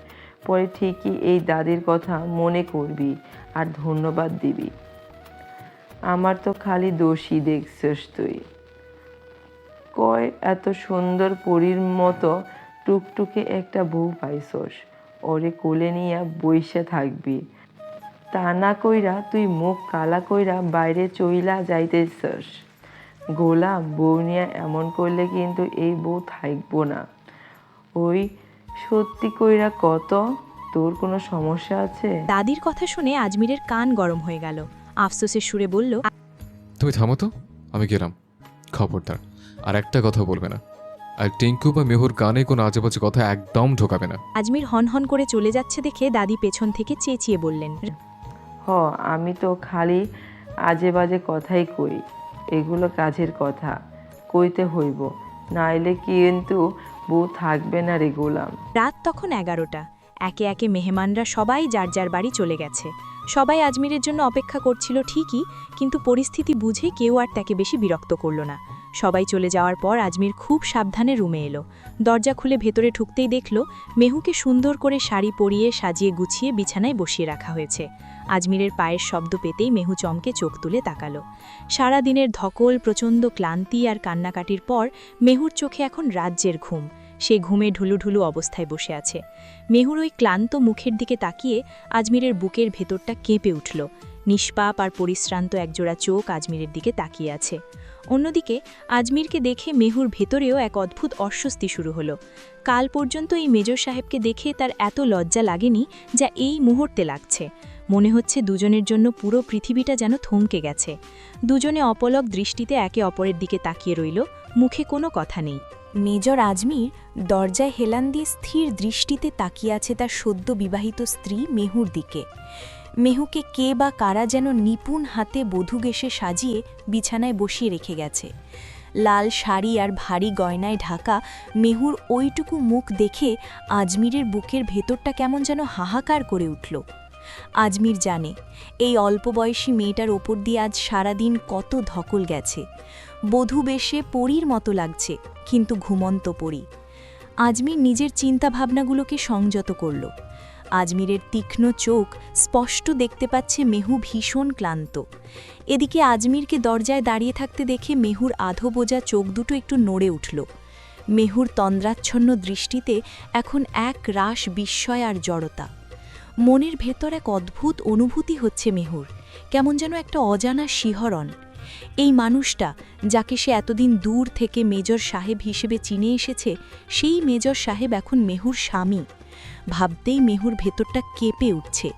I: পরে ঠিকই এই দাদির কথা মনে করবি আর ধন্যবাদ দিবি। আমার তো খালি দোষী দেখছস তুই। কয় এত সুন্দর পরীর মতো টুকটুকে একটা বউ পাইছস, ওরে কোলে নিয়া বইসা থাকবি। তা না কইরা তুই মুখ কালা কইরা বাইরে চইলা যাইতেছস। গোলাম, বউ নিয়ে এমন করলে কিন্তু এই বউ থাকবো না। ওই সত্যি কইরা কত, তোর কোনো সমস্যা আছে?
L: দাদির কথা শুনে আজমিরের কান গরম হয়ে গেল। আফসোসের সুরে বলল,
D: তুমি থামো তো, আমি গেলাম। খবরদার আর একটা কথা বলবে না। আর টিঙ্কু বা মেহুর গানে কোনো আজেবাজে কথা একদম ঢোকাবে না।
L: আজমির হনহন করে চলে যাচ্ছে দেখে দাদি পেছন থেকে চেঁচিয়ে বললেন,
I: আমি তো খালি আজে বাজে কথাই কই, এগুলো কাজের কথা, কইতে হইব, নাইলে কিন্তু বউ থাকবে না রে গোলাম।
L: রাত তখন 11টা। একে একে মেহমানরা সবাই যার যার বাড়ি চলে গেছে। সবাই আজমিরের জন্য অপেক্ষা করছিল ঠিকই, কিন্তু পরিস্থিতি বুঝে কেউ আর তাকে বেশি বিরক্ত করল না। সবাই চলে যাওয়ার পর আজমির খুব সাবধানে রুমে এলো। দরজা খুলে ভেতরে ঢুকতেই দেখল মেহুকে সুন্দর করে শাড়ি পরিয়ে সাজিয়ে গুছিয়ে বিছানায় বসিয়ে রাখা হয়েছে। আজমিরের পায়ের শব্দ পেতেই মেহু চমকে চোখ তুলে তাকালো। সারা দিনের ধকল, প্রচণ্ড ক্লান্তি আর কান্নাকাটির পর মেহুর চোখে এখন রাজ্যের ঘুম। সে ঘুমে ঢুলুঢুলু অবস্থায় বসে আছে। মেহুর ওই ক্লান্ত মুখের দিকে তাকিয়ে আজমিরের বুকের ভেতরটা কেঁপে উঠল। নিষ্পাপ আর পরিশ্রান্ত একজোড়া চোখ আজমিরের দিকে তাকিয়ে আছে। অন্যদিকে আজমিরকে দেখে মেহুর ভেতরেও এক অদ্ভুত অস্বস্তি শুরু হলো। কাল পর্যন্ত এই মেজর সাহেবকে দেখে তার এত লজ্জা লাগেনি যা এই মুহূর্তে লাগছে। মনে হচ্ছে দুজনের জন্য পুরো পৃথিবীটা যেন থমকে গেছে। দুজনে অপলক দৃষ্টিতে একে অপরের দিকে তাকিয়ে রইল, মুখে কোনো কথা নেই। মেজর আজমির দরজায় হেলান দিয়ে স্থির দৃষ্টিতে তাকিয়ে আছে তার সদ্য বিবাহিত স্ত্রী মেহুর দিকে। মেহুকে কে বা কারা যেন নিপুণ হাতে বধূগেশে সাজিয়ে বিছানায় বসিয়ে রেখে গেছে। লাল শাড়ি আর ভারী গয়নায় ঢাকা মেহুর ওইটুকু মুখ দেখে আজমিরের বুকের ভেতরটা কেমন যেন হাহাকার করে উঠল। আজমির জানে এই অল্প বয়সী মেয়েটার ওপর দিয়ে আজ সারাদিন কত ধকল গেছে। বধূ বেশে পরীর মতো লাগছে, কিন্তু ঘুমন্ত পরী। আজমির নিজের চিন্তাভাবনাগুলোকে সংযত করল। আজমিরের তীক্ষ্ণ চোখ স্পষ্ট দেখতে পাচ্ছে মেহু ভীষণ ক্লান্ত। এদিকে আজমিরকে দরজায় দাঁড়িয়ে থাকতে দেখে মেহুর আধো বোঝা চোখ দুটো একটু নড়ে উঠল। মেহুর তন্দ্রাচ্ছন্ন দৃষ্টিতে এখন এক রাশ বিস্ময় আর জড়তা। মনের ভেতর এক অদ্ভুত অনুভূতি হচ্ছে মেহুর, কেমন যেন একটা অজানা শিহরণ। এই মানুষটা যাকে সে এতদিন দূর থেকে মেজর সাহেব হিসেবে চিনে এসেছে, সেই মেজর সাহেব এখন মেহুর স্বামী। ভাবতেই মেহুর ভেতরটা কেঁপে উঠছে।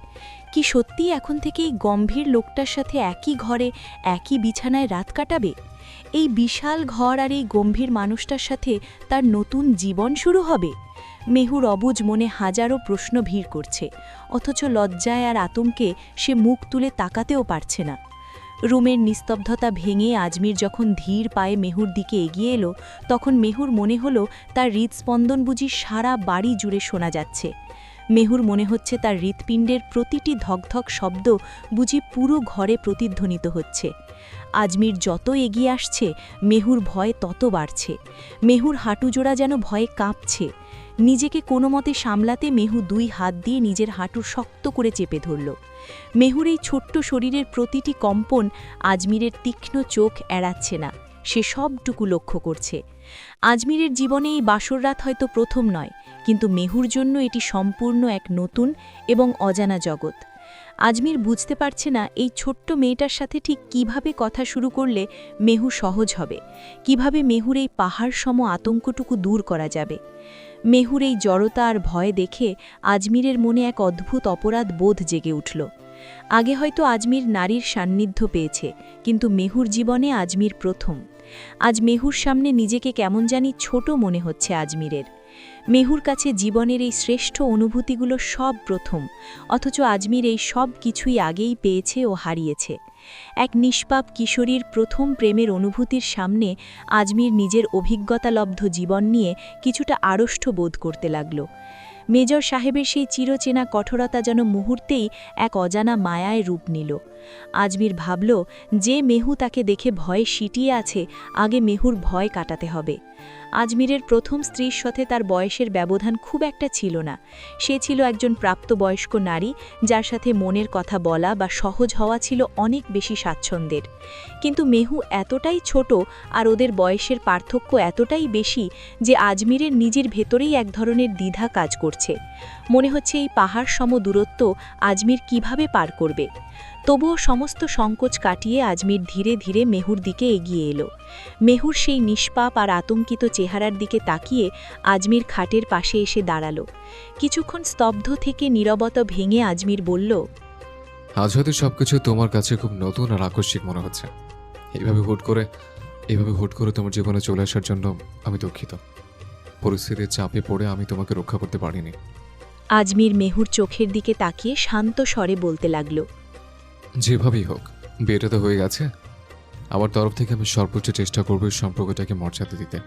L: কি সত্যিই এখন থেকে এই গম্ভীর লোকটার সাথে একই ঘরে একই বিছানায় রাত কাটাবে? এই বিশাল ঘর আর এই গম্ভীর মানুষটার সাথে তার নতুন জীবন শুরু হবে? মেহুর অবুঝ মনে হাজারো প্রশ্ন ভিড় করছে, অথচ লজ্জায় আর আতঙ্কে সে মুখ তুলে তাকাতেও পারছে না। রুমের নিস্তব্ধতা ভেঙে আজমির যখন ধীর পায়ে মেহুর দিকে এগিয়ে এলো, তখন মেহুর মনে হলো তার হৃদস্পন্দন বুঝি সারা বাড়ি জুড়ে শোনা যাচ্ছে। মেহুর মনে হচ্ছে তার হৃৎপিণ্ডের প্রতিটি ধকধক শব্দ বুঝি পুরো ঘরে প্রতিধ্বনিত হচ্ছে। আজমির যত এগিয়ে আসছে মেহুর ভয় তত বাড়ছে। মেহুর হাঁটুজোড়া যেন ভয়ে কাঁপছে। নিজেকে কোনো মতে সামলাতে মেহু দুই হাত দিয়ে নিজের হাঁটু শক্ত করে চেপে ধরল। মেহুর এই ছোট্ট শরীরের প্রতিটি কম্পন আজমিরের তীক্ষ্ণ চোখ এড়াচ্ছে না, সে সবটুকু লক্ষ্য করছে। আজমিরের জীবনে এই বাসর রাত হয়তো প্রথম নয়, কিন্তু মেহুর জন্য এটি সম্পূর্ণ এক নতুন এবং অজানা জগৎ। আজমির বুঝতে পারছে না এই ছোট্ট মেয়েটার সাথে ঠিক কিভাবে কথা শুরু করলে মেহু সহজ হবে, কিভাবে মেহুর এই পাহাড় সম আতঙ্কটুকু দূর করা যাবে। মেহুর এই জড়তা আর ভয় দেখে আজমিরের মনে এক অদ্ভুত অপরাধ বোধ জেগে উঠল। আগে হয়তো আজমির নারীর সান্নিধ্য পেয়েছে, কিন্তু মেহুর জীবনে আজমির প্রথম। আজ মেহুর সামনে নিজেকে কেমন জানি ছোট মনে হচ্ছে আজমিরের। মেহুর কাছে জীবনের এই শ্রেষ্ঠ অনুভূতিগুলো সব প্রথম, অথচ আজমির এই সব কিছুই আগেই পেয়েছে ও হারিয়েছে। এক নিষ্পাপ কিশোরীর প্রথম প্রেমের অনুভূতির সামনে আজমির নিজের অভিজ্ঞতালব্ধ জীবন নিয়ে কিছুটা আড়ষ্ট বোধ করতে লাগল। মেজর সাহেবের সেই চিরচেনা কঠোরতা যেন মুহূর্তেই এক অজানা মায়ায় রূপ নিল। আজমির ভাবল, যে মেহু তাকে দেখে ভয়ে সিটিয়ে আছে, আগে মেহুর ভয় কাটাতে হবে। আজমিরের প্রথম স্ত্রীর সাথে তার বয়সের ব্যবধান খুব একটা ছিল না। সে ছিল একজন প্রাপ্তবয়স্ক নারী, যার সাথে মনের কথা বলা বা সহজ হওয়া ছিল অনেক বেশি স্বাচ্ছন্দ্যের। কিন্তু মেহু এতটাই ছোট আর ওদের বয়সের পার্থক্য এতটাই বেশি যে আজমিরের নিজের ভেতরেই এক ধরনের দ্বিধা কাজ করছে। মনে হচ্ছে এই পাহাড় সম দূরত্ব আজমির কিভাবে পার করবে। তবুও সমস্ত সংকোচ কাটিয়ে আজমির ধীরে ধীরে মেহুর দিকে এগিয়ে এলো। মেহুর সেই নিষ্পাপ আর আতঙ্কিত চেহারার দিকে তাকিয়ে আজমির খাটের পাশে এসে দাঁড়ালো। কিছুক্ষণ স্তব্ধ থেকে নীরবতা ভেঙে আজমির বলল,
D: আজ হয়তো সবকিছু তোমার কাছে খুব নতুন আর আকস্মিক মনে হচ্ছে। এভাবে হুট করে তোমার জীবনে চলে আসার জন্য আমি দুঃখিত। পরিস্থিতির চাপে পড়ে আমি তোমাকে রক্ষা করতে পারিনি।
L: আজমির মেহুর চোখের দিকে তাকিয়ে শান্ত স্বরে বলতে লাগল,
D: যেভাবেই হোক বিয়েটা তো হয়ে গেছে। আমার তরফ থেকে আমি সর্বোচ্চ চেষ্টা করব সম্পর্কটাকে মর্যাদা দিতে,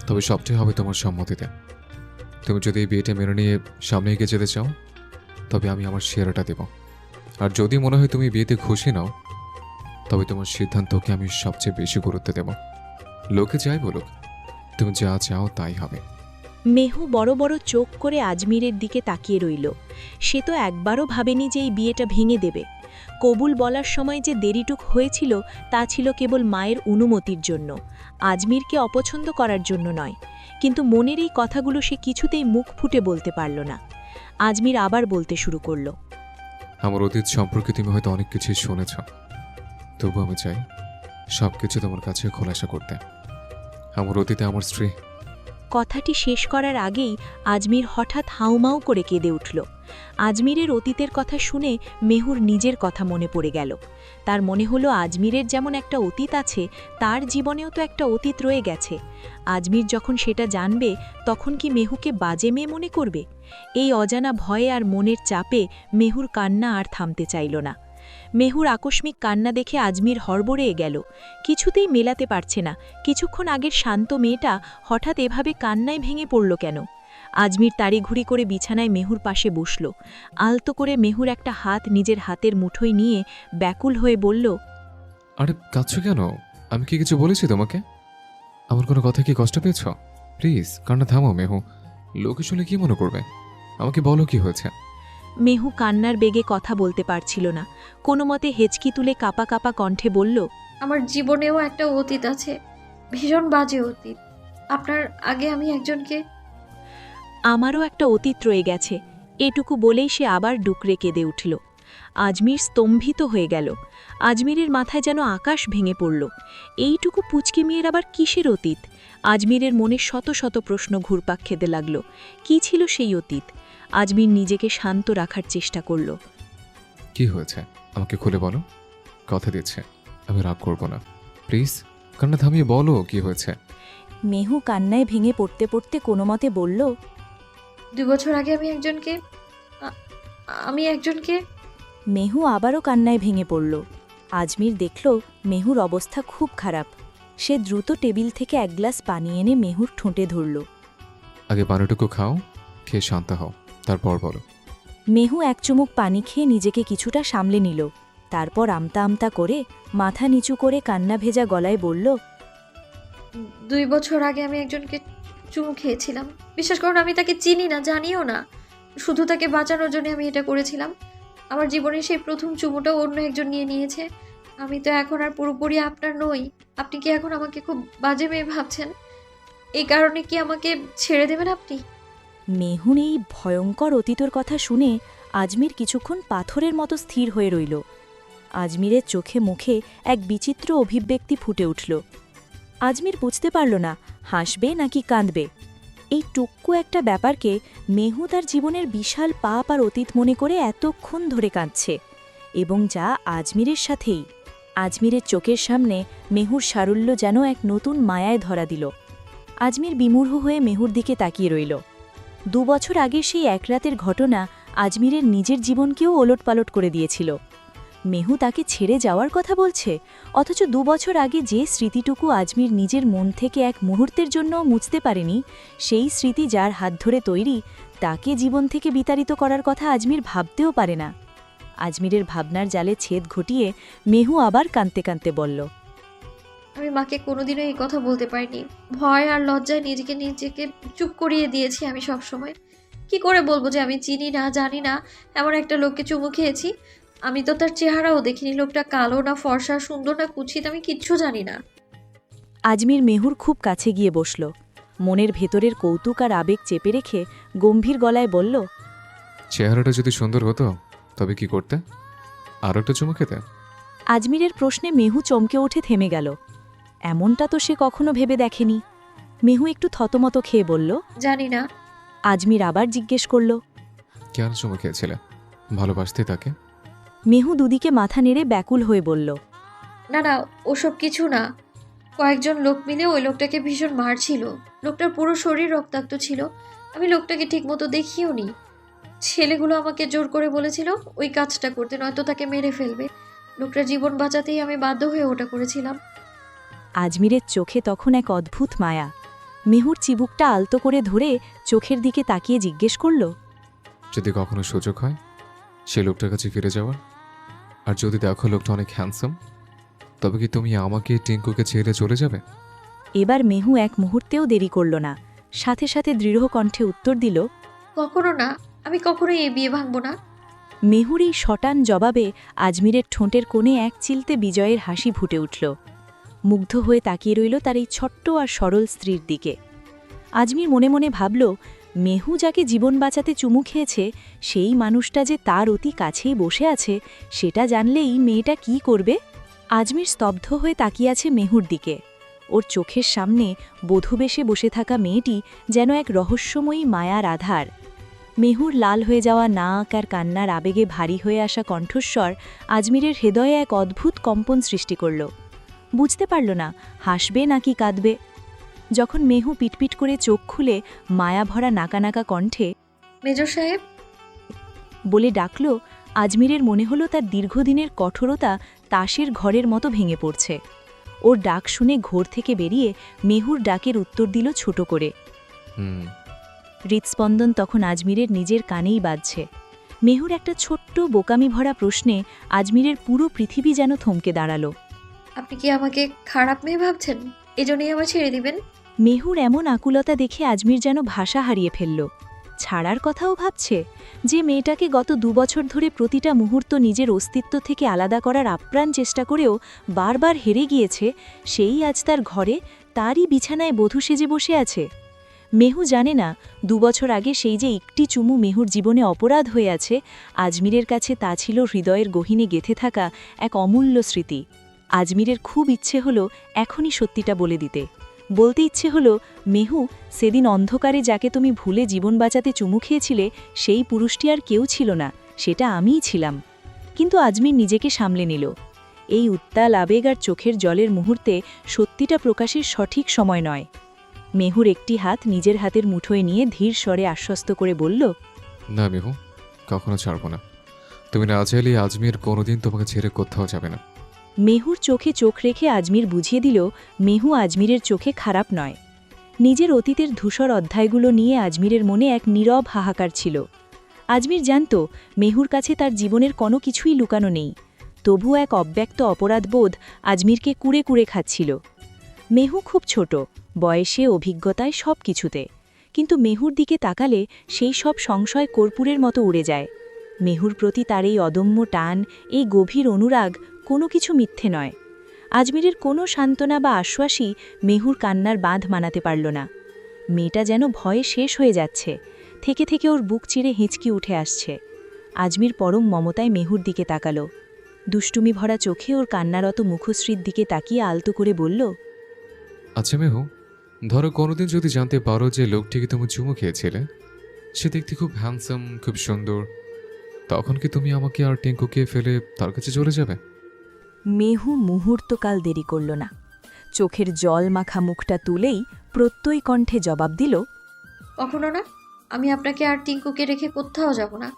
D: তবে সবটাই হবে তোমার সম্মতিতে। তুমি যদি এই বিয়েটা মেনে নিয়ে সামনে এগিয়ে যেতে চাও তবে আমি আমার শেয়ারটা দেব। আর যদি মনে হয় তুমি বিয়েতে খুশি নাও তবে তোমার সিদ্ধান্তকে আমি সবচেয়ে বেশি গুরুত্ব দেব। লোকে যাই বলুক, তুমি যা চাও তাই হবে।
B: মেহু বড় বড় চোখ করে আজমিরের দিকে তাকিয়ে রইল। সে তো একবারও ভাবেনি যে এই বিয়েটা ভেঙে দেবে। কবুল বলার সময় যে দেরিটুক হয়েছিল তা ছিল কেবল মায়ের অনুমতির জন্য, আজমিরকে অপছন্দ করার জন্য নয়। কিন্তু মনের এই কথাগুলো সে কিছুতেই মুখ ফুটে বলতে পারল না। আজমির আবার বলতে শুরু করল।
D: আমার অতীত সম্পর্কে তুমি হয়তো অনেক কিছুই শুনেছ, তবু আমি চাই সব কিছু তোমার কাছে খোলাসা করতে। আমার অতীতে আমার স্ত্রী।
B: কথাটি শেষ করার আগেই আজমির হঠাৎ হাউমাউ করে কেঁদে উঠল। আজমিরের অতীতের কথা শুনে মেহুর নিজের কথা মনে পড়ে গেল। তার মনে হলো আজমিরের যেমন একটা অতীত আছে, তার জীবনেও তো একটা অতীত রয়ে গেছে। আজমির যখন সেটা জানবে তখন কি মেহুকে বাজে মেয়ে মনে করবে? এই অজানা ভয়ে আর মনের চাপে মেহুর কান্না আর থামতে চাইল না। মেহুর আকস্মিক কান্না দেখে আজমির হড়বড়িয়ে গেল। কিছুতেই মেলাতে পারছে না, কিছুক্ষণ আগের শান্ত মেয়েটা হঠাৎ এভাবে কান্নায় ভেঙে পড়ল কেন? আজমির তাড়িঘুড়ি করে বিছানায় মেহুর পাশে বসল। আলতো করে মেহুর একটা হাত নিজের হাতের মুঠোয় নিয়ে ব্যাকুল হয়ে বলল,
D: আরে কাঁদছো কেন? আমি কি কিছু বলেছি তোমাকে? আমার কোনো কথা কি কষ্ট পেয়েছ? প্লিজ কান্না থামো মেহু, লোকে শুনে কি মনে করবে? আমাকে বলো কি হয়েছে।
B: মেহু কান্নার বেগে কথা বলতে পারছিল না। কোনো মতে হেঁচকি তুলে কাপা কাপা কণ্ঠে বলল,
A: আমার জীবনেও একটা অতীত আছে, ভীষণ বাজে অতীত। আপনার আগে আমি একজনকে।
B: আমারও একটা অতীত রয়ে গেছে। এটুকু বলেই সে আবার ডুকরে কেঁদে উঠল। আজমির স্তম্ভিত হয়ে গেল। আজমিরের মাথায় যেন আকাশ ভেঙে পড়ল। এইটুকু পুচকি মেয়ের আবার কিসের অতীত? আজমিরের মনে শত শত প্রশ্ন ঘুরপাক খেতে লাগল। কি ছিল সেই অতীত? আজমির নিজেকে শান্ত রাখার চেষ্টা করল।
D: কি হয়েছে আমাকে খুলে বলো, কথা দিচ্ছে আমি রাগ করব না। প্লিজ কান্না থামিয়ে বলো কি হয়েছে।
E: মেহু কান্নায় ভেঙে পড়তে পড়তে কোনো মতে বলল,
A: 2 বছর আগে আমি একজনকে।
E: মেহু আবারও কান্নায় ভেঙে পড়ল। আজমির দেখল মেহুর অবস্থা খুব খারাপ। সে দ্রুত টেবিল থেকে এক গ্লাস পানি এনে মেহুর ঠোঁটে ধরল।
D: আগে পানিটুকু খাও, খেয়ে শান্ত হও, তারপর বলো।
E: মেহু এক চুমুক পানি খেয়ে নিজেকে কিছুটা সামলে নিল। তারপর আমতা আমতা করে মাথা নিচু করে কান্না ভেজা গলায় বলল,
A: 2 বছর আগে আমি একজনকে চুমু খেয়েছিলাম। বিশ্বাস করুন, আমি তাকে চিনি না, জানিও না। শুধু তাকে বাঁচানোর জন্য আমি এটা করেছিলাম। আমার জীবনের সেই প্রথম চুমুটা অন্য একজন নিয়ে নিয়েছে। আমি তো এখন আর পুরোপুরি আপনার নই। আপনি কি এখন আমাকে খুব বাজে মেয়ে ভাবছেন? এই কারণে কি আমাকে ছেড়ে দেবেন আপনি?
E: মেহুর এই ভয়ঙ্কর অতীতের কথা শুনে আজমির কিছুক্ষণ পাথরের মতো স্থির হয়ে রইল। আজমিরের চোখে মুখে এক বিচিত্র অভিব্যক্তি ফুটে উঠল। আজমির বুঝতে পারল না হাসবে নাকি কাঁদবে। এই টুক্কু একটা ব্যাপারকে মেহু তার জীবনের বিশাল পাপ আর অতীত মনে করে এতক্ষণ ধরে কাঁদছে, এবং যা আজমিরের সাথেই। আজমিরের চোখের সামনে মেহুর সারল্য যেন এক নতুন মায়ায় ধরা দিল। আজমির বিমূঢ় হয়ে মেহুর দিকে তাকিয়ে রইল। 2 বছর আগের সেই এক রাতের ঘটনা আজমিরের নিজের জীবনকেও ওলটপালট করে দিয়েছিল। মেহু তাকে ছেড়ে যাওয়ার কথা বলছে, অথচ 2 বছর আগে যে স্মৃতিটুকু আজমির নিজের মন থেকে এক মুহূর্তের জন্য মুছতে পারেনি, সেই স্মৃতি যার হাত ধরে তৈরি, তাকে জীবন থেকে বিতাড়িত করার কথা আজমির ভাবতেও পারে না। আজমিরের ভাবনার জালে ছেদ ঘটিয়ে মেহু আবার কাঁদতে কাঁদতে বলল,
A: আমি মাকে কোনোদিনও এই কথা বলতে পারিনি। ভয় আর লজ্জায় নিজেকে চুপ করিয়ে দিয়েছি আমি সব সময়। কি করে বলবো যে আমি চিনি না, জানি না এমন একটা লোককে চুমু খেয়েছি? আমি তো তার চেহারাও দেখিনি। লোকটা কালো না ফর্সা, সুন্দর না কুৎসিত, আমি কিচ্ছু জানি না।
E: আজমির মেহুর খুব কাছে গিয়ে বসল। মনের ভেতরের কৌতুক আর আবেগ চেপে রেখে গম্ভীর গলায় বলল,
D: চেহারাটা যদি সুন্দর হতো তবে কি করতে? আরও একটা চুমু খেতে?
E: আজমিরের প্রশ্নে মেহু চমকে উঠে থেমে গেল। এমনটা তো সে কখনো ভেবে দেখেনি। মেহু একটু থতমত খেয়ে বলল,
A: জানি না।
E: আজমির আবার জিজ্ঞেস করল,
D: কেন চুমু খেয়েছিলে? ভালোবাসতে তাকে?
E: মেহু দুদিকে মাথা নেড়ে ব্যাকুল হয়ে বলল,
A: না না, ওসব কিছু না। কয়েকজন লোক মিলে ওই লোকটাকে ভীষণ মারছিল। লোকটার পুরো শরীর রক্তাক্ত ছিল। আমি লোকটাকে ঠিকমতো দেখিও নি। ছেলেগুলো আমাকে জোর করে বলেছিল ওই কাজটা করতে, নয়তো তাকে মেরে ফেলবে। লোকটার জীবন বাঁচাতেই আমি বাধ্য হয়ে ওটা করেছিলাম।
E: আজমিরের চোখে তখন এক অদ্ভুত মায়া। মেহুর চিবুকটা আলতো করে ধরে চোখের দিকে তাকিয়ে জিজ্ঞেস করল,
D: যদি কখনো সুযোগ হয় সে লোকটার কাছে ফিরে যাওয়ার, আর যদি দেখো লোকটা অনেক হ্যান্ডসাম, তবে কি তুমি আমাকে টিঙ্কুকে ছেড়ে চলে যাবে?
E: এবার মেহু এক মুহূর্তেও দেরি করল না, সাথে সাথে দৃঢ় কণ্ঠে উত্তর দিল,
A: কখনো না, আমি কখনোই এই বিয়ে ভাঙব না।
E: মেহুর এই শটান জবাবে আজমিরের ঠোঁটের কোণে এক চিলতে বিজয়ের হাসি ফুটে উঠল। মুগ্ধ হয়ে তাকিয়ে রইল তার এই ছোট্ট আর সরল স্ত্রীর দিকে। আজমির মনে মনে ভাবল, মেহু যাকে জীবন বাঁচাতে চুমু খেয়েছে সেই মানুষটা যে তার অতি কাছেই বসে আছে, সেটা জানলেই মেয়েটা কি করবে। আজমির স্তব্ধ হয়ে তাকিয়ে আছে মেহুর দিকে। ওর চোখের সামনে বধূবেশে বসে থাকা মেয়েটি যেন এক রহস্যময়ী মায়ার আধার। মেহুর লাল হয়ে যাওয়া নাক আর কান্নার আবেগে ভারী হয়ে আসা কণ্ঠস্বর আজমিরের হৃদয়ে এক অদ্ভুত কম্পন সৃষ্টি করল। বুঝতে পারল না হাসবে নাকি কাঁদবে। যখন মেহু পিটপিট করে চোখ খুলে মায়াভরা নাকানাকা কণ্ঠে
A: মেজর সাহেব
E: বলে ডাকল, আজমিরের মনে হলো তার দীর্ঘদিনের কঠোরতা তাসের ঘরের মতো ভেঙে পড়ছে। ওর ডাক শুনে ঘোর থেকে বেরিয়ে মেহুর ডাকের উত্তর দিল ছোট করে। হৃৎস্পন্দন তখন আজমিরের নিজের কানেই বাজছে। মেহুর একটা ছোট্ট বোকামি ভরা প্রশ্নে আজমিরের পুরো পৃথিবী যেন থমকে দাঁড়াল।
A: আপনি কি আমাকে খারাপ মেয়ে ভাবছেন? এজন্যই আমার ছেড়ে দিবেন?
E: মেহুর এমন আকুলতা দেখে আজমির যেন ভাষা হারিয়ে ফেলল। ছাড়ার কথাও ভাবছে? যে মেয়েটাকে গত 2 বছর ধরে প্রতিটা মুহূর্ত নিজের অস্তিত্ব থেকে আলাদা করার আপ্রাণ চেষ্টা করেও বারবার হেরে গিয়েছে, সেই আজ তার ঘরে তারই বিছানায় বধূ সেজে বসে আছে। মেহু জানে না 2 বছর আগে সেই যে একটি চুমু মেহুর জীবনে অপরাধ হয়ে আছে, আজমিরের কাছে তা ছিল হৃদয়ের গহীনে গেঁথে থাকা এক অমূল্য স্মৃতি। আজমিরের খুব ইচ্ছে হলো এখনই সত্যিটা বলে দিতে। বলতে ইচ্ছে হলো, মেহু, সেদিন অন্ধকারে যাকে তুমি ভুলে জীবন বাঁচাতে চুমু খেয়েছিলে সেই পুরুষটি আর কেউ ছিল না, সেটা আমিই ছিলাম। কিন্তু আজমির নিজেকে সামলে নিল। এই উত্তাল আবেগ আর চোখের জলের মুহূর্তে সত্যিটা প্রকাশের সঠিক সময় নয়। মেহুর একটি হাত নিজের হাতের মুঠোয় নিয়ে ধীর স্বরে আশ্বস্ত করে বলল,
D: না মেহু, কখনো ছাড়বো না। তুমি না চাইলে আজমির কোনোদিন তোমাকে ছেড়ে কোথাও যাবে না।
E: মেহুর চোখে চোখ রেখে আজমির বুঝিয়ে দিল, মেহু আজমিরের চোখে খারাপ নয়। নিজের অতীতের ধূসর অধ্যায়গুলো নিয়ে আজমিরের মনে এক নীরব হাহাকার ছিল। আজমির জানত মেহুর কাছে তার জীবনের কোনো কিছুই লুকানো নেই, তবু এক অব্যক্ত অপরাধবোধ আজমিরকে কুড়ে কুড়ে খাচ্ছিল। মেহু খুব ছোট, বয়সে, অভিজ্ঞতায় সব কিছুতে, কিন্তু মেহুর দিকে তাকালে সেই সব সংশয় কর্পূরের মতো উড়ে যায়। মেহুর প্রতি তার এই অদম্য টান, এই গভীর অনুরাগ কোনো কিছু মিথ্যে নয়। আজমিরের কোনো সান্ত্বনা বা আশ্বাসই মেহুর কান্নার বাঁধ মানাতে পারল না। মেয়েটা যেন ভয়ে শেষ হয়ে যাচ্ছে, থেকে থেকে ওর বুক চিরে হিঁচকি উঠে আসছে। আজমির পরম মমতায় মেহুর দিকে তাকাল। দুষ্টুমি ভরা চোখে ওর কান্নারত মুখশ্রীর দিকে তাকিয়ে আলতো করে বলল,
D: আচ্ছা মেহু, ধরো কোনোদিন যদি জানতে পারো যে লোকটিকে তুমি চুমু খেয়েছিলে সে দেখতে খুব হ্যান্ডসাম, খুব সুন্দর, তখন কি তুমি আমাকে আর টিঙ্কুকে ফেলে তার কাছে চলে যাবে?
E: মেহু মুহূর্তকাল দেরি করল না। চোখের জল মাখা মুখটা তুলেই প্রত্যয় কণ্ঠে জবাব দিল,
A: কখনো না, আমি আপনাকে আর টিঙ্কুকে রেখে কোথাও যাব না।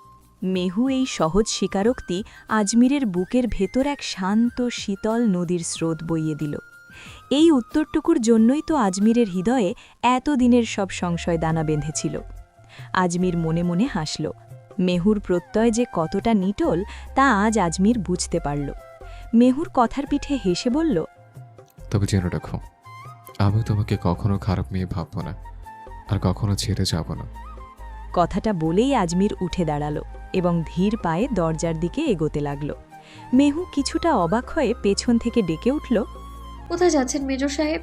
E: মেহু এই সহজ স্বীকারোক্তি আজমিরের বুকের ভেতর এক শান্ত শীতল নদীর স্রোত বইয়ে দিল। এই উত্তরটুকুর জন্যই তো আজমিরের হৃদয়ে এতদিনের সব সংশয় দানা বেঁধেছিল। আজমির মনে মনে হাসল। মেহুর প্রত্যয় যে কতটা নিটল তা আজ আজমির বুঝতে পারল। মেহুর কথার পিঠে হেসে বলল,
D: তবে জেনে রাখো, আমি তোমাকে কখনো খারাপ মেয়ে ভাববো না, আর কখনো ছেড়ে যাব না।
E: কথাটা বলেই আজমির উঠে দাঁড়াল এবং ধীর পায়ে দরজার দিকে এগোতে লাগল। মেহু কিছুটা অবাক হয়ে পেছন থেকে ডেকে উঠল,
A: কোথায় যাচ্ছেন মেজর সাহেব?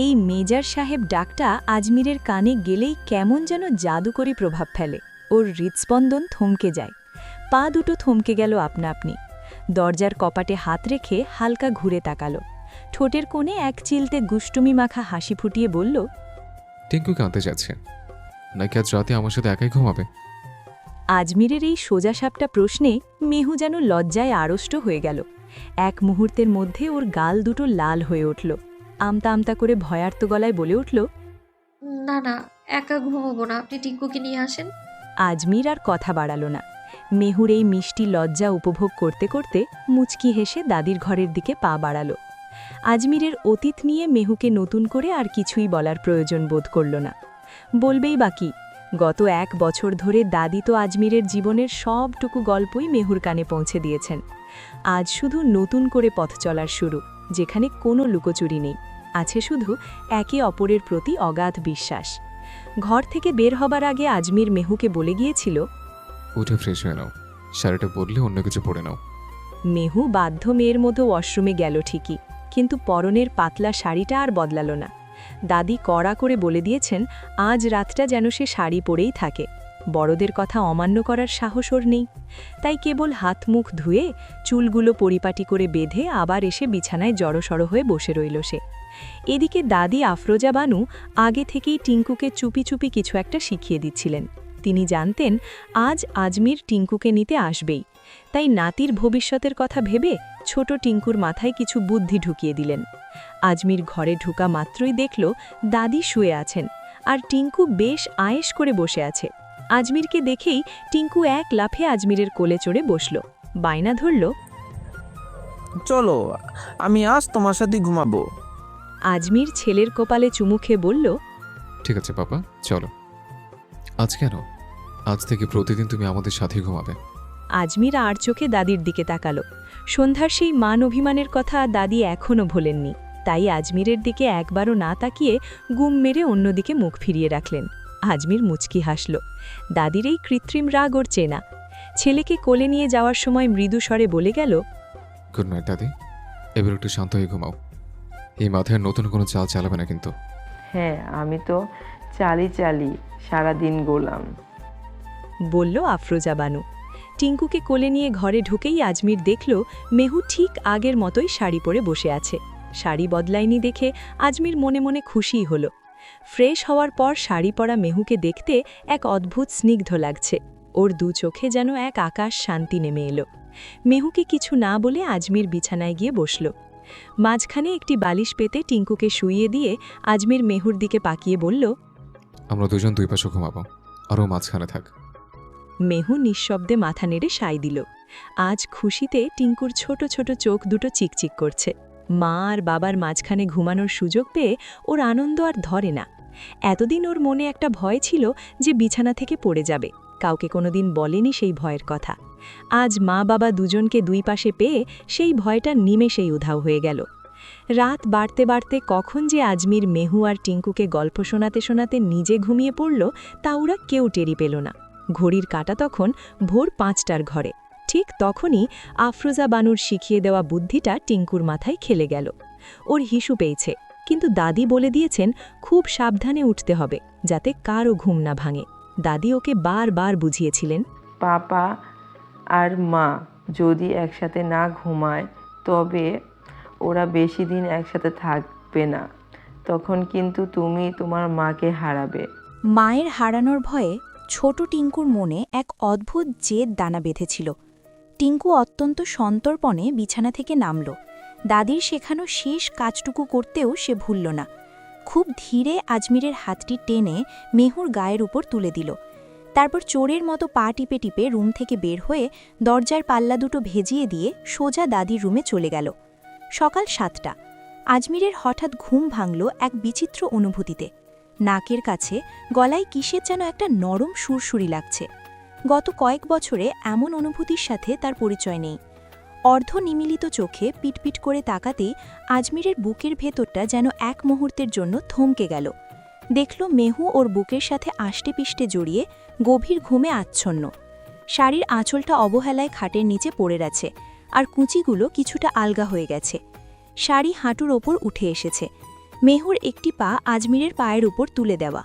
E: এই মেজর সাহেব ডাকটা আজমিরের কানে গেলেই কেমন যেন জাদুকরী প্রভাব ফেলে। ওর হৃৎস্পন্দন থমকে যায়, পা দুটো থমকে গেল আপনা আপনি। দরজার কপাটে হাত রেখে হালকা ঘুরে তাকালো। ঠোঁটের কোণে এক চিলতে গুষ্টুমি মাখা হাসি ফুটিয়ে বলল,
D: টিঙ্কুকে আনতে যাচ্ছে নাকি আজ রাতে আমার সাথে একাই ঘুমাবে?
E: আজমিরের এই সোজাসাপটা প্রশ্নে মেহু যেন লজ্জায় আড়ষ্ট হয়ে গেল। এক মুহূর্তের মধ্যে ওর গাল দুটো লাল হয়ে উঠল। আমতা আমতা করে ভয়ার্ত গলায় বলে উঠল,
A: না না, একা ঘুমাবো না, আপনি টিঙ্কুকে নিয়ে আসেন।
E: আজমির আর কথা বাড়াল না। মেহুর এই মিষ্টি লজ্জা উপভোগ করতে করতে মুচকি হেসে দাদির ঘরের দিকে পা বাড়াল।
B: আজমিরের অতীত নিয়ে মেহুকে নতুন করে আর কিছুই বলার প্রয়োজন বোধ করল না। বলবেই বাকি, গত 1 বছর ধরে দাদি তো আজমিরের জীবনের সবটুকু গল্পই মেহুর কানে পৌঁছে দিয়েছেন। আজ শুধু নতুন করে পথ চলার শুরু, যেখানে কোনো লুকোচুরি নেই, আছে শুধু একে অপরের প্রতি অগাধ বিশ্বাস। ঘর থেকে বের হবার আগে আজমির মেহুকে বলে গিয়েছিল,
D: উঠে ফ্রেশ হয়ে নাও, শাড়িটা বদলে অন্য কিছু পরে নাও।
B: মেহু বাধ্য মেয়ের মতো ওয়াশরুমে গেল ঠিকই, কিন্তু পরনের পাতলা শাড়িটা আর বদলাল না। দাদি কড়া করে বলে দিয়েছেন আজ রাতটা যেন সে শাড়ি পরেই থাকে। বড়দের কথা অমান্য করার সাহস ওর নেই, তাই কেবল হাত মুখ ধুয়ে চুলগুলো পরিপাটি করে বেঁধে আবার এসে বিছানায় জড়সড় হয়ে বসে রইল সে। এদিকে দাদি আফরোজা বানু আগে থেকেই টিঙ্কুকে চুপি চুপি কিছু একটা শিখিয়ে দিচ্ছিলেন। তিনি জানতেন আজ আজমির টিঙ্কুকে নিতে আসবেই, তাই নাতির ভবিষ্যতের কথা ভেবে ছোট টিঙ্কুর মাথায় কিছু বুদ্ধি ঢুকিয়ে দিলেন। আজমির ঘরে ঢুকা মাত্রই দেখল দাদি শুয়ে আছেন, আর টিঙ্কু বেশ আয়েশ করে বসে আছে। আজমিরকে দেখেই টিঙ্কু এক লাফে আজমিরের কোলে চড়ে বসল, বায়না ধরল,
C: চলো, আমি আজ তোমার সাথে ঘুমাবো।
B: আজমির ছেলের কপালে চুমু খেয়ে বলল,
D: ঠিক আছে পাপা, চলো। আজ কেন? আজ থেকে প্রতিদিন তুমি আমাদের সাথেই ঘুমাবে।
B: আজমির আর চোখে দাদির দিকে তাকালো। সন্ধ্যার সেই মান অভিমানের কথা দাদি এখনও ভোলেননি, তাই আজমিরের দিকে একবারও না তাকিয়ে গুম মেরে অন্যদিকে মুখ ফিরিয়ে রাখলেন। আজমির মুচকি হাসল। দাদির এই কৃত্রিম রাগ ওর চেনা। ছেলেকে কোলে নিয়ে যাওয়ার সময় মৃদু স্বরে বলে গেল,
D: গুড নাইট দাদি, এবার একটু শান্ত হয়ে ঘুমাও। এই মাথায় নতুন কোনো চাল চালাবে না কিন্তু।
I: হ্যাঁ, আমি তো চালি চালি সারাদিন গোলাম,
B: বলল আফরোজা বানু। টিঙ্কুকে কোলে নিয়ে ঘরে ঢুকেই আজমির দেখল মেহু ঠিক আগের মতোই শাড়ি পরে বসে আছে। শাড়ি বদলায়নি দেখে আজমির মনে মনে খুশিই হল। ফ্রেশ হওয়ার পর শাড়ি পরা মেহুকে দেখতে এক অদ্ভুত স্নিগ্ধ লাগছে। ওর দু চোখে যেন এক আকাশ শান্তি নেমে এলো। মেহুকে কিছু না বলে আজমির বিছানায় গিয়ে বসল। মাঝখানে একটি বালিশ পেতে টিঙ্কুকে শুইয়ে দিয়ে আজমির মেহুর দিকে পাকিয়ে বলল,
D: আমরা দুজন দুই পাশে ঘুমাবো, আরও মাঝখানে থাক।
B: মেহু নিঃশব্দে মাথা নেড়ে সায় দিল। আজ খুশিতে টিঙ্কুর ছোট ছোট চোখ দুটো চিকচিক করছে। মা আর বাবার মাঝখানে ঘুমানোর সুযোগ পেয়ে ওর আনন্দ আর ধরে না। এতদিন ওর মনে একটা ভয় ছিল যে বিছানা থেকে পড়ে যাবে, কাউকে কোনোদিন বলেনি সেই ভয়ের কথা। আজ মা বাবা দুজনকে দুই পাশে পেয়ে সেই ভয়টা নিমেষেই উধাও হয়ে গেল। রাত বাড়তে বাড়তে কখন যে আজমির মেহু আর টিঙ্কুকে গল্প শোনাতে শোনাতে নিজে ঘুমিয়ে পড়ল তা ওরা কেউ টেরি পেল না। ঘড়ির কাঁটা তখন ভোর 5টার ঘরে। ঠিক তখনই আফরোজা বানুর শিখিয়ে দেওয়া বুদ্ধিটা টিঙ্কুর মাথায় খেলে গেল। ওর হিসু পেয়েছে, কিন্তু দাদি বলে দিয়েছেন খুব সাবধানে উঠতে হবে, যাতে কারও ঘুম না ভাঙে। দাদি ওকে বারবার বুঝিয়েছিলেন,
I: পাপা আর মা যদি একসাথে না ঘুমায় তবে ওরা বেশি দিন একসাথে থাকবে না, তখন কিন্তু তুমি তোমার মাকে হারাবে।
L: মায়ের হারানোর ভয়ে ছোট টিঙ্কুর মনে এক অদ্ভুত জেদ দানা বেঁধেছিল। টিঙ্কু অত্যন্ত সন্তর্পণে বিছানা থেকে নামল। দাদির শেখানো শেষ কাজটুকু করতেও সে ভুলল না। খুব ধীরে আজমিরের হাতটি টেনে মেহুর গায়ের উপর তুলে দিল। তারপর চোরের মতো পা টিপে টিপে রুম থেকে বের হয়ে দরজার পাল্লা দুটো ভেজিয়ে দিয়ে সোজা দাদির রুমে চলে গেল। সকাল 7টা। আজমিরের হঠাৎ ঘুম ভাঙল এক বিচিত্র অনুভূতিতে। নাকের কাছে গলায় কিসের যেন একটা নরম সুরসুরি লাগছে। গত কয়েক বছরে এমন অনুভূতির সাথে তার পরিচয় নেই। অর্ধ নিমিলিত চোখে পিটপিট করে তাকাতেই আজমিরের বুকের ভেতরটা যেন এক মুহূর্তের জন্য থমকে গেল। দেখল মেহু ওর বুকের সাথে আষ্টে পিষ্টে জড়িয়ে গভীর ঘুমে আচ্ছন্ন। শাড়ির আঁচলটা অবহেলায় খাটের নিচে পড়ে আছে, আর কুঁচিগুলো কিছুটা আলগা হয়ে গেছে। শাড়ি হাঁটুর ওপর উঠে এসেছে। মেহুর একটি পা আজমিরের পায়ের উপর তুলে দেওয়া,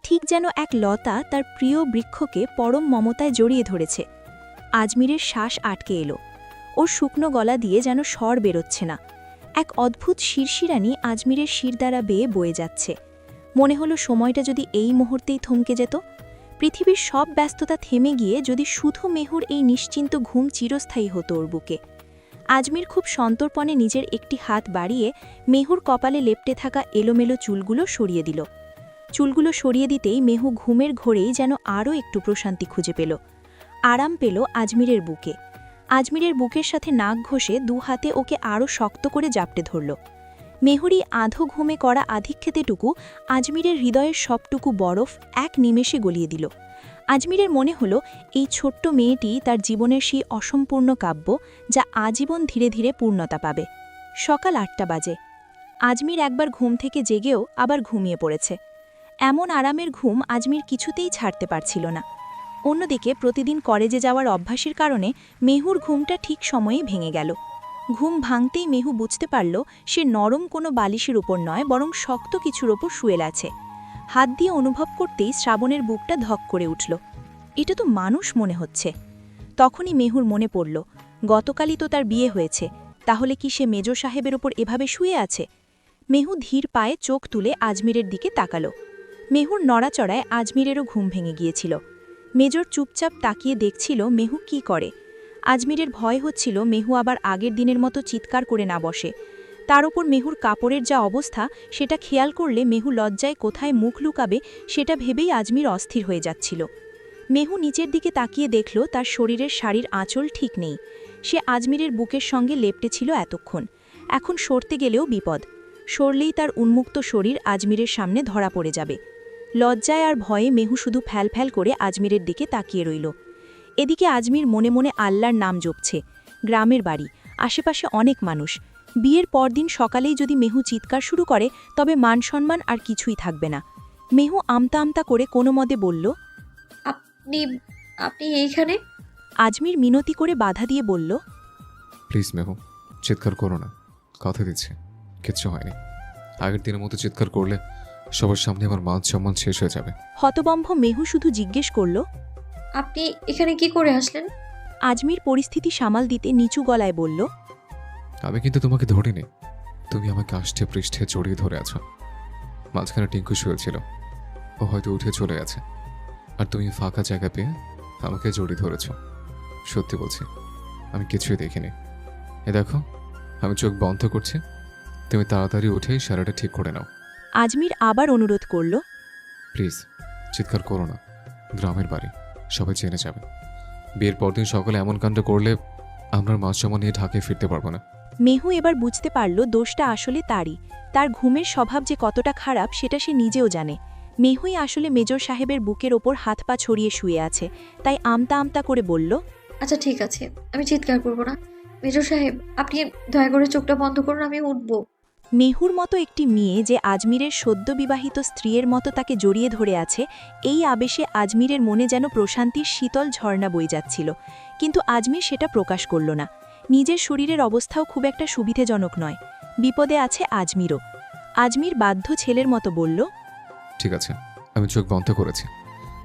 L: ঠিক যেন এক লতা তার প্রিয় বৃক্ষকে পরম মমতায় জড়িয়ে ধরেছে। আজমিরের শ্বাস আটকে এলো। ওর শুকনো গলা দিয়ে যেন স্বর বেরোচ্ছে না। এক অদ্ভুত শিরশিরানি আজমিরের শির দ্বারা বেয়ে বয়ে যাচ্ছে। মনে হলো সময়টা যদি এই মুহূর্তেই থমকে যেত, পৃথিবীর সব ব্যস্ততা থেমে গিয়ে যদি শুধু মেহুর এই নিশ্চিন্ত ঘুম চিরস্থায়ী হতো ওর বুকে। আজমির খুব সন্তর্পণে নিজের একটি হাত বাড়িয়ে মেহুর কপালে লেপ্টে থাকা এলোমেলো চুলগুলো সরিয়ে দিল। চুলগুলো সরিয়ে দিতেই মেহু ঘুমের ঘোরেই যেন আরও একটু প্রশান্তি খুঁজে পেল। আরাম পেল আজমিরের বুকে। আজমিরের বুকের সাথে নাক ঘষে দু হাতে ওকে আরও শক্ত করে জাপটে ধরল।
B: মেহুরি আধো ঘুমে করা আধিক্ষেতেটুকু আজমিরের হৃদয়ের সবটুকু বরফ এক নিমেষে গলিয়ে দিল। আজমিরের মনে হলো এই ছোট্ট মেয়েটি তার জীবনের সেই অসম্পূর্ণ কাব্য, যা আজীবন ধীরে ধীরে পূর্ণতা পাবে। সকাল ৮টা বাজে। আজমির একবার ঘুম থেকে জেগেও আবার ঘুমিয়ে পড়েছে। এমন আরামের ঘুম আজমির কিছুতেই ছাড়তে পারছিল না। অন্যদিকে প্রতিদিন কলেজে যাওয়ার অভ্যাসের কারণে মেহুর ঘুমটা ঠিক সময়েই ভেঙে গেল। ঘুম ভাঙতেই মেহু বুঝতে পারল সে নরম কোনো বালিশের উপর নয়, বরং শক্ত কিছুর ওপর শুয়ে আছে। হাত দিয়ে অনুভব করতেই শ্রাবণের বুকটা ধক করে উঠল। এটা তো মানুষ মনে হচ্ছে। তখনই মেহুর মনে পড়ল, গতকালই তো তার বিয়ে হয়েছে, তাহলে কি সে মেজর সাহেবের ওপর এভাবে শুয়ে আছে? মেহু ধীর পায়ে চোখ তুলে আজমিরের দিকে তাকালো। মেহুর নড়াচড়ায় আজমিরেরও ঘুম ভেঙে গিয়েছিল। মেজর চুপচাপ তাকিয়ে দেখছিল মেহু কি করে। আজমিরের ভয় হচ্ছিল মেহু আবার আগের দিনের মতো চিৎকার করে না বসে। তার ওপর মেহুর কাপড়ের যা অবস্থা সেটা খেয়াল করলে মেহু লজ্জায় কোথায় মুখ লুকাবে সেটা ভেবেই আজমির অস্থির হয়ে যাচ্ছিল। মেহু নিচের দিকে তাকিয়ে দেখল তার শরীরের শাড়ির আঁচল ঠিক নেই। সে আজমিরের বুকের সঙ্গে লেপটে ছিল এতক্ষণ, এখন সরতে গেলেও বিপদ। সরলেই তার উন্মুক্ত শরীর আজমিরের সামনে ধরা পড়ে যাবে। লজ্জায় আর ভয়ে মেহু শুধু ফ্যাল করে আজমিরের দিকে তাকিয়ে রইল। এদিকে আজমির মনে মনে আল্লাহর নাম জপছে। গ্রামের বাড়ি, আশেপাশে অনেক মানুষ। বিয়ের পরদিন সকালেই যদি মেহু চিৎকার শুরু করে তবে মান সম্মান আর কিছুই থাকবে না। মেহু আমতা আমতা করে কোনো মতে বলল,
A: আপনি আপনি এইখানে?
B: আজমির মিনতি করে বাধা দিয়ে বলল,
D: প্লিজ মেহু, চিৎকার করো না, কথা দিচ্ছি কিচ্ছু হয়নি। আগের দিনের মতো চিৎকার করলে সবার সামনে আমার মান সম্মান শেষ হয়ে যাবে।
B: হতবম্ব মেহু শুধু জিজ্ঞেস করল,
A: আপনি এখানে কি করে আসলেন?
B: আজমির পরিস্থিতি সামাল দিতে নিচু গলায় বলল,
D: আমি কিন্তু তোমাকে ধরিনি, তুমি আমাকে আষ্টে পৃষ্ঠে জড়িয়ে ধরে আছো। মাঝখানে টিঙ্কু শুয়েছিল, ও হয়তো উঠে চলে গেছে, আর তুমি ফাঁকা জায়গা পেয়ে আমাকে জড়িয়ে ধরেছ। সত্যি বলছি, আমি কিছুই দেখিনি। এ দেখো, আমি চোখ বন্ধ করছি, তুমি তাড়াতাড়ি উঠে সারাটা ঠিক করে নাও।
B: আজমির আবার অনুরোধ করল,
D: প্লিজ চিৎকার করো না, গ্রামের বাড়ি, সবাই জেনে যাবে। বিয়ের পরদিন সকালে এমন কাণ্ড করলে আমরা মাছ জমা নিয়ে ঢাকায় ফিরতে পারবো না।
B: মেহু এবার বুঝতে পারল দোষটা আসলে তারই। তার ঘুমের স্বভাব যে কতটা খারাপ সেটা সে নিজেও জানে। মেহুই আসলে মেজর সাহেবের বুকের ওপর হাত পা ছড়িয়ে শুয়ে আছে, তাই আমতা আমতা করে বলল,
A: আচ্ছা ঠিক আছে, আমি চিৎকার করব না। মেজর সাহেব, আপনি দয়া করে চোখটা বন্ধ করুন, আমি উঠব।
B: মেহুর মতো একটি মেয়ে যে আজমিরের সদ্য বিবাহিত স্ত্রীর মতো তাকে জড়িয়ে ধরে আছে, এই আবেশে আজমিরের মনে যেন প্রশান্তির শীতল ঝর্ণা বয়ে যাচ্ছিল। কিন্তু আজমির সেটা প্রকাশ করল না। নিজের শরীরের অবস্থাও খুব একটা সুবিধেজনক নয়। বিপদে আছে আজমিরও। আজমির বাধ্য ছেলের মতো বলল,
D: ঠিক আছে, আমি চোখ বন্ধ করেছি,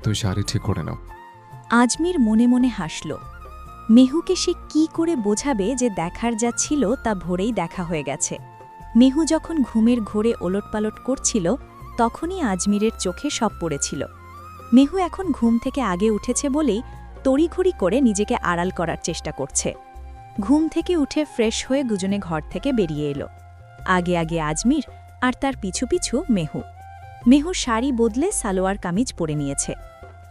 D: তুমি শাড়ি ঠিক করে নাও।
E: আজমির মনে মনে হাসল। মেহুকে সে কি করে বোঝাবে যে দেখার যা ছিল তা ভোরেই দেখা হয়ে গেছে। মেহু যখন ঘুমের ঘোরে ওলটপালট করছিল তখনই আজমিরের চোখে সব পড়েছিল। মেহু এখন ঘুম থেকে আগে উঠেছে বলেই তড়িঘড়ি করে নিজেকে আড়াল করার চেষ্টা করছে। ঘুম থেকে উঠে ফ্রেশ হয়ে দুজনে ঘর থেকে বেরিয়ে এলো। আগে আগে আজমির আর তার পিছু পিছু মেহু। মেহু শাড়ি বদলে সালোয়ার কামিজ পরে নিয়েছে।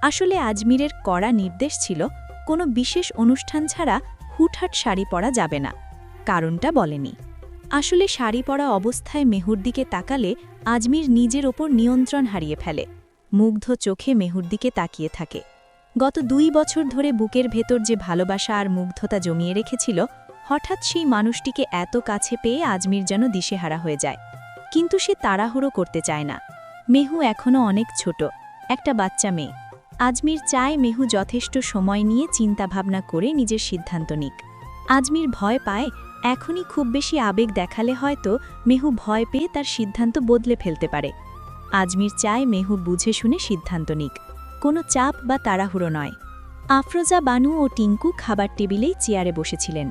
E: আসলে আজমিরের কড়া নির্দেশ ছিল কোনো বিশেষ অনুষ্ঠান ছাড়া হুটহাট শাড়ি পরা যাবে না। কারণটা বলেনি। আসলে শাড়ি পরা অবস্থায় মেহুর দিকে তাকালে আজমির নিজের ওপর নিয়ন্ত্রণ হারিয়ে ফেলে। মুগ্ধ চোখে মেহুর দিকে তাকিয়ে থাকে। গত 2 বছর ধরে বুকের ভেতর যে ভালোবাসা আর মুগ্ধতা জমিয়ে রেখেছিল, হঠাৎ সেই মানুষটিকে এত কাছে পেয়ে আজমির যেন দিশেহারা হয়ে যায়। কিন্তু সে তাড়াহুড়ো করতে চায় না। মেহু এখনও অনেক ছোট, একটা বাচ্চা মেয়ে। আজমির চায় মেহু যথেষ্ট সময় নিয়ে চিন্তাভাবনা করে নিজের সিদ্ধান্ত নিক। আজমির ভয় পায় এখনই খুব বেশি আবেগ দেখালে হয়তো মেহু ভয় পেয়ে তার সিদ্ধান্ত বদলে ফেলতে পারে। আজমির চায় মেহু বুঝে শুনে সিদ্ধান্ত নিক, কোনো চাপ বা তাড়াহুড়ো নয়। আফরোজা, বানু ও টিঙ্কু খাবার টেবিলেই চেয়ারে বসেছিলেন।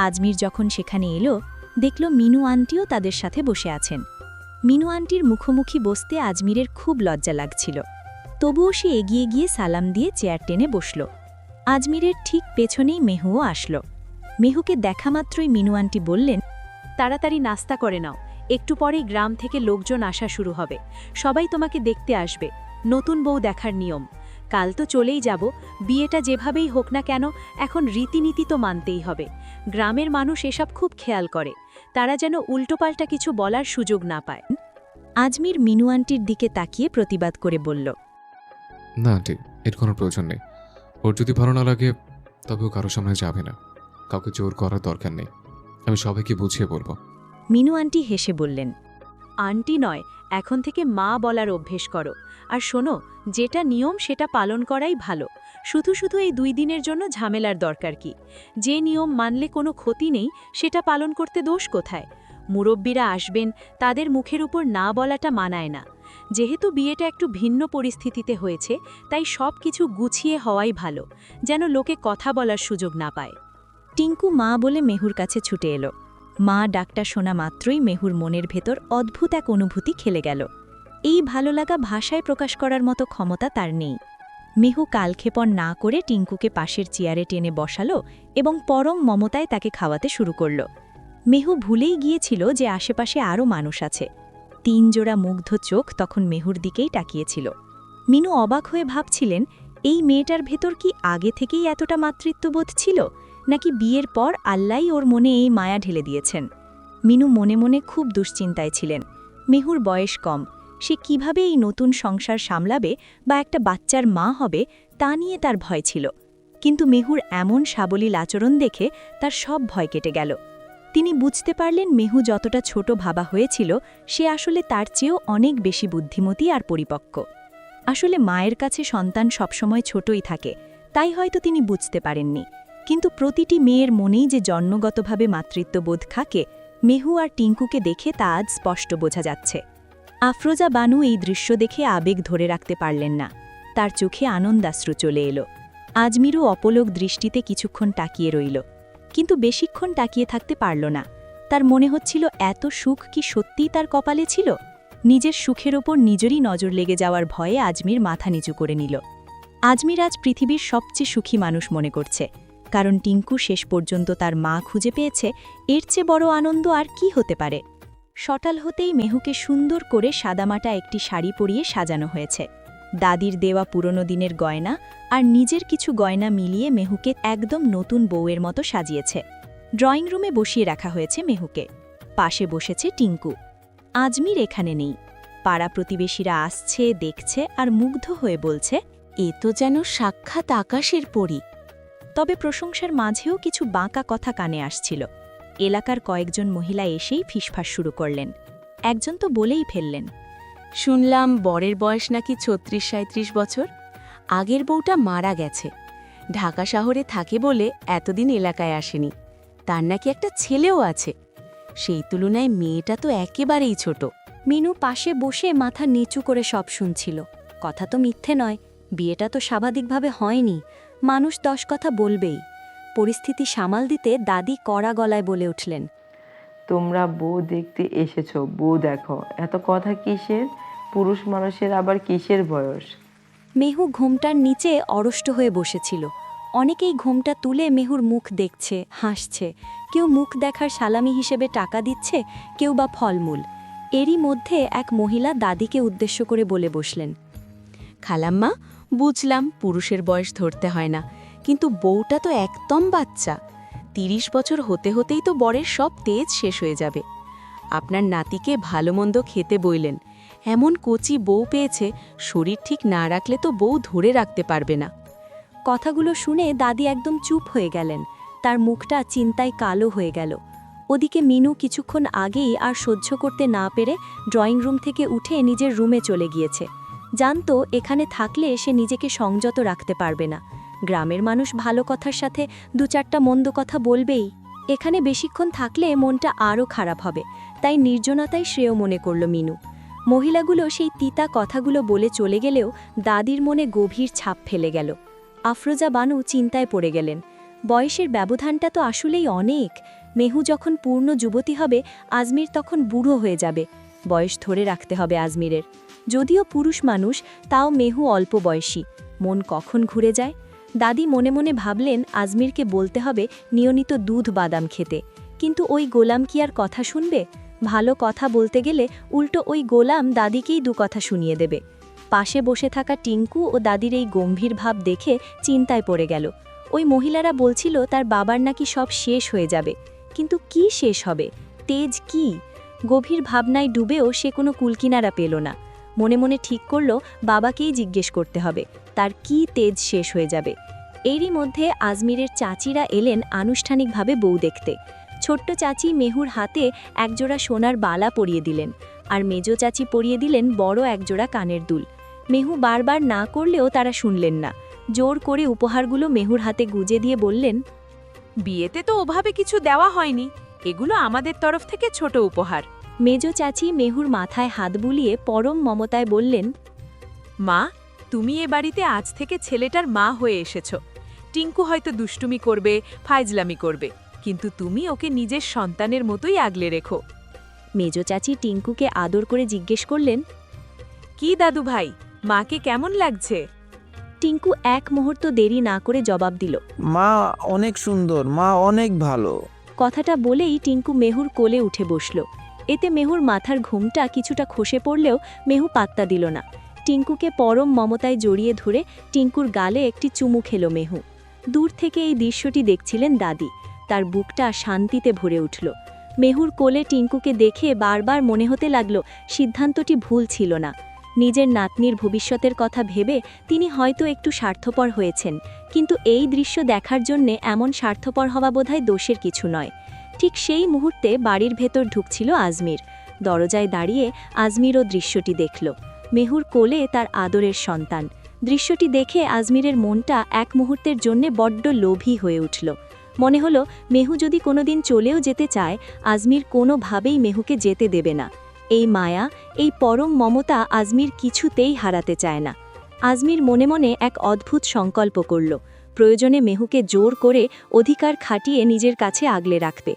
E: আজমির যখন সেখানে এলো, দেখল মিনু আন্টিও তাদের সাথে বসে আছেন। মিনু আন্টির মুখোমুখি বসতে আজমিরের খুব লজ্জা লাগছিল। তবুও সে এগিয়ে গিয়ে সালাম দিয়ে চেয়ার টেনে বসল। আজমিরের ঠিক পেছনেই মেহুও আসলো। মেহুকে দেখা মাত্রই মিনু আন্টি বললেন, তাড়াতাড়ি নাস্তা করে নাও, একটু পরেই গ্রাম থেকে লোকজন আসা শুরু হবে। সবাই তোমাকে দেখতে আসবে, নতুন বউ দেখার নিয়ম। কাল তো চলেই যাব, বিয়েটা যেভাবেই হোক না কেন এখন রীতিনীতি তো মানতেই হবে। গ্রামের মানুষ এসব খুব খেয়াল করে, তারা যেন উল্টোপাল্টা কিছু বলার সুযোগ না পায়। আজমির মিনু আন্টির দিকে তাকিয়ে প্রতিবাদ করে বলল,
D: না আন্টি, এর কোনো প্রয়োজন নেই। ওর যদি ভালো না লাগে তবে ও কারোর সামনে যাবে না। কাউকে জোর করার দরকার নেই, আমি সবাইকে বুঝিয়ে বলবো।
E: মিনু আন্টি হেসে বললেন, আন্টি নয়, এখন থেকে মা বলার অভ্যেস করো। আর শোনো, যেটা নিয়ম সেটা পালন করাই ভালো। শুধু শুধু এই 2 দিনের জন্য ঝামেলার দরকার কি? যে নিয়ম মানলে কোনো ক্ষতি নেই সেটা পালন করতে দোষ কোথায়? মুরব্বীরা আসবেন, তাদের মুখের উপর না বলাটা মানায় না। যেহেতু বিয়েটা একটু ভিন্ন পরিস্থিতিতে হয়েছে, তাই সব কিছু গুছিয়ে হওয়াই ভালো, যেন লোকে কথা বলার সুযোগ না পায়। টিঙ্কু মা বলে মেহুর কাছে ছুটে এলো। মা ডাকটা শোনা মাত্রই মেহুর মনের ভেতর অদ্ভুত এক অনুভূতি খেলে গেল। এই ভালো লাগা ভাষায় প্রকাশ করার মতো ক্ষমতা তার নেই। মেহু কালক্ষেপণ না করে টিঙ্কুকে পাশের চেয়ারে টেনে বসালো এবং পরম মমতায় তাকে খাওয়াতে শুরু করল। মেহু ভুলেই গিয়েছিল যে আশেপাশে আরও মানুষ আছে। 3 জোড়া মুগ্ধ চোখ তখন মেহুর দিকেই তাকিয়েছিল। মিনু অবাক হয়ে ভাবছিলেন, এই মেয়েটার ভেতর কি আগে থেকেই এতটা মাতৃত্ববোধ ছিল, নাকি বিয়ের পর আল্লাহই ওর মনে এই মায়া ঢেলে দিয়েছেন? মিনু মনে মনে খুব দুশ্চিন্তায় ছিলেন। মেহুর বয়স কম, সে কিভাবে এই নতুন সংসার সামলাবে বা একটা বাচ্চার মা হবে তা নিয়ে তার ভয় ছিল। কিন্তু মেহুর এমন সাবলীল আচরণ দেখে তার সব ভয় কেটে গেল। তিনি বুঝতে পারলেন মেহু যতটা ছোট ভাবা হয়েছিল সে আসলে তার চেয়েও অনেক বেশি বুদ্ধিমতী আর পরিপক্ক। আসলে মায়ের কাছে সন্তান সবসময় ছোটই থাকে, তাই হয়তো তিনি বুঝতে পারেননি। কিন্তু প্রতিটি মেয়ের মনেই যে জন্মগতভাবে মাতৃত্ববোধ থাকে, মেহু আর টিঙ্কুকে দেখে তা আজ স্পষ্ট বোঝা যাচ্ছে। আফরোজা বানু এই দৃশ্য দেখে আবেগ ধরে রাখতে পারলেন না। তার চোখে আনন্দাশ্রু চলে এলো। আজমিরও অপলক দৃষ্টিতে কিছুক্ষণ তাকিয়ে রইল, কিন্তু বেশিক্ষণ তাকিয়ে থাকতে পারল না। তার মনে হচ্ছিল এত সুখ কি সত্যিই তার কপালে ছিল? নিজের সুখের ওপর নিজেরই নজর লেগে যাওয়ার ভয়ে আজমির মাথা নিচু করে নিল। আজমির আজ পৃথিবীর সবচেয়ে সুখী মানুষ মনে করছে, কারণ টিঙ্কু শেষ পর্যন্ত তার মা খুঁজে পেয়েছে। এর চেয়ে বড় আনন্দ আর কি হতে পারে? সকাল হতেই মেহুকে সুন্দর করে সাদামাটা একটি শাড়ি পরিয়ে সাজানো হয়েছে। দাদির দেওয়া পুরনো দিনের গয়না আর নিজের কিছু গয়না মিলিয়ে মেহুকে একদম নতুন বউয়ের মতো সাজিয়েছে। ড্রয়িং রুমে বসিয়ে রাখা হয়েছে মেহুকে। পাশে বসেছে টিঙ্কু। আজমির এখানে নেই। পাড়া প্রতিবেশীরা আসছে, দেখছে আর মুগ্ধ হয়ে বলছে, এ তো যেন সাক্ষাৎ আকাশের পরী। তবে প্রশংসার মাঝেও কিছু বাঁকা কথা কানে আসছিল। এলাকার কয়েকজন মহিলা এসেই ফিসফাস শুরু করলেন। একজন তো বলেই ফেললেন, শুনলাম বরের বয়স নাকি ৩৬-৩৭ বছর। আগের বউটা মারা গেছে, ঢাকা শহরে থাকে বলে এতদিন এলাকায় আসেনি। তার নাকি একটা ছেলেও আছে। সেই তুলনায় মেয়েটা তো একেবারেই ছোট। মিনু পাশে বসে মাথা নিচু করে সব শুনছিল। কথা তো মিথ্যে নয়, বিয়েটা তো স্বাভাবিকভাবে হয়নি। মানুষ 10 কথা বলবেই। পরিস্থিতি সামাল দিতে দাদি কড়া গলায় বলে উঠলেন,
I: তোমরা বউ দেখতে এসেছো, বউ দেখো। এত কথা কিসের? পুরুষ মানুষের আবার কিসের বয়স?
E: মেহু ঘোমটার নিচে অরষ্ট হয়ে বসেছিল। অনেকেই ঘোমটা তুলে মেহুর মুখ দেখছে, হাসছে। কেউ মুখ দেখার সালামি হিসেবে টাকা দিচ্ছে, কেউ বা ফলমূল। এরই মধ্যে এক মহিলা দাদিকে উদ্দেশ্য করে বলে বসলেন, খালাম্মা, বুঝলাম পুরুষের বয়স ধরতে হয় না, কিন্তু বউটা তো একদম বাচ্চা। 30 বছর হতে হতেই তো বরের সব তেজ শেষ হয়ে যাবে। আপনার নাতিকে ভালো মন্দ খেতে বইলেন, এমন কচি বউ পেয়েছে, শরীর ঠিক না রাখলে তো বউ ধরে রাখতে পারবে না। কথাগুলো শুনে দাদি একদম চুপ হয়ে গেলেন। তার মুখটা চিন্তায় কালো হয়ে গেল। ওদিকে মিনু কিছুক্ষণ আগেই আর সহ্য করতে না পেরে ড্রয়িং রুম থেকে উঠে নিজের রুমে চলে গিয়েছে। জানতো এখানে থাকলে সে নিজেকে সংযত রাখতে পারবে না। গ্রামের মানুষ ভালো কথার সাথে 2-4টা মন্দ কথা বলবেই। এখানে বেশিক্ষণ থাকলে মনটা আরও খারাপ হবে, তাই নির্জনতাই শ্রেয় মনে করল মিনু। মহিলাগুলো সেই তিতা কথাগুলো বলে চলে গেলেও দাদির মনে গভীর ছাপ ফেলে গেল। আফরোজা বানু চিন্তায় পড়ে গেলেন। বয়সের ব্যবধানটা তো আসলেই অনেক। মেহু যখন পূর্ণ যুবতী হবে, আজমির তখন বুড়ো হয়ে যাবে। বয়স ধরে রাখতে হবে আজমিরের। যদিও পুরুষ মানুষ, তাও মেহু অল্প বয়সী। মন কখন ঘুরে যায়। দাদি মনে মনে ভাবলেন আজমিরকে বলতে হবে নিয়মিত দুধ বাদাম খেতে। কিন্তু ওই গোলাম কি আর কথা শুনবে? ভালো কথা বলতে গেলে উল্টো ওই গোলাম দাদিকেই 2 কথা শুনিয়ে দেবে। পাশে বসে থাকা টিঙ্কু ও দাদির এই গম্ভীর ভাব দেখে চিন্তায় পড়ে গেল। ওই মহিলারা বলছিল তার বাবার নাকি সব শেষ হয়ে যাবে। কিন্তু কি শেষ হবে? তেজ কি? গভীর ভাবনায় ডুবেও সে কোনো কুলকিনারা পেল না। মনে মনে ঠিক করল বাবাকেই জিজ্ঞেস করতে হবে তার কি তেজ শেষ হয়ে যাবে। এরই মধ্যে আজমিরের চাচিরা এলেন আনুষ্ঠানিকভাবে বউ দেখতে। ছোট্ট চাচি মেহুর হাতে একজোড়া সোনার বালা পরিয়ে দিলেন, আর মেজো চাচি পরিয়ে দিলেন বড় একজোড়া কানের দুল। মেহু বারবার না করলেও তারা শুনলেন না। জোর করে উপহারগুলো মেহুর হাতে গুজে দিয়ে বললেন,
L: বিয়েতে তো ওভাবে কিছু দেওয়া হয়নি, এগুলো আমাদের তরফ থেকে ছোট উপহার।
E: মেজো চাচি মেহুর মাথায় হাত বুলিয়ে পরম মমতায় বললেন,
L: মা, তুমি এ বাড়িতে আজ থেকে ছেলেটার মা হয়ে এসেছ। টিঙ্কু হয়তো দুষ্টুমি করবে, ফাইজলামি করবে, কিন্তু তুমি ওকে নিজের সন্তানের মতোই আগলে রেখো।
E: মেজো চাচি টিঙ্কুকে আদর করে জিজ্ঞেস করলেন,
L: কি দাদু ভাই, মাকে কেমন লাগছে?
E: টিঙ্কু এক মুহূর্ত দেরি না করে জবাব দিল,
C: মা অনেক সুন্দর, মা অনেক ভালো।
E: কথাটা বলেই টিঙ্কু মেহুর কোলে উঠে বসল। এতে মেহুর মাথার ঘুমটা কিছুটা খসে পড়লেও মেহু পাত্তা দিল না। টিঙ্কুকে পরম মমতায় জড়িয়ে ধরে টিঙ্কুর গালে একটি চুমু খেল মেহু। দূর থেকে এই দৃশ্যটি দেখছিলেন দাদি। তার বুকটা শান্তিতে ভরে উঠল। মেহুর কোলে টিঙ্কুকে দেখে বারবার মনে হতে লাগল সিদ্ধান্তটি ভুল ছিল না। নিজের নাতনির ভবিষ্যতের কথা ভেবে তিনি হয়তো একটু স্বার্থপর হয়েছেন, কিন্তু এই দৃশ্য দেখার জন্যে এমন স্বার্থপর হওয়া বোধহয় দোষের কিছু নয়। ঠিক সেই মুহূর্তে বাড়ির ভেতর ঢুকছিল আজমির। দরজায় দাঁড়িয়ে আজমিরও দৃশ্যটি দেখল। মেহুর কোলে তার আদরের সন্তান। দৃশ্যটি দেখে আজমিরের মনটা এক মুহূর্তের জন্যে বড্ড লোভী হয়ে উঠল। মনে হলো মেহু যদি কোনোদিন চলেও যেতে চায়, আজমির কোনোভাবেই মেহুকে যেতে দেবে না। এই মায়া, এই পরম মমতা আজমির কিছুতেই হারাতে চায় না। আজমির মনে মনে এক অদ্ভুত সংকল্প করল, প্রয়োজনে মেহুকে জোর করে অধিকার খাটিয়ে নিজের কাছে আগলে রাখবে।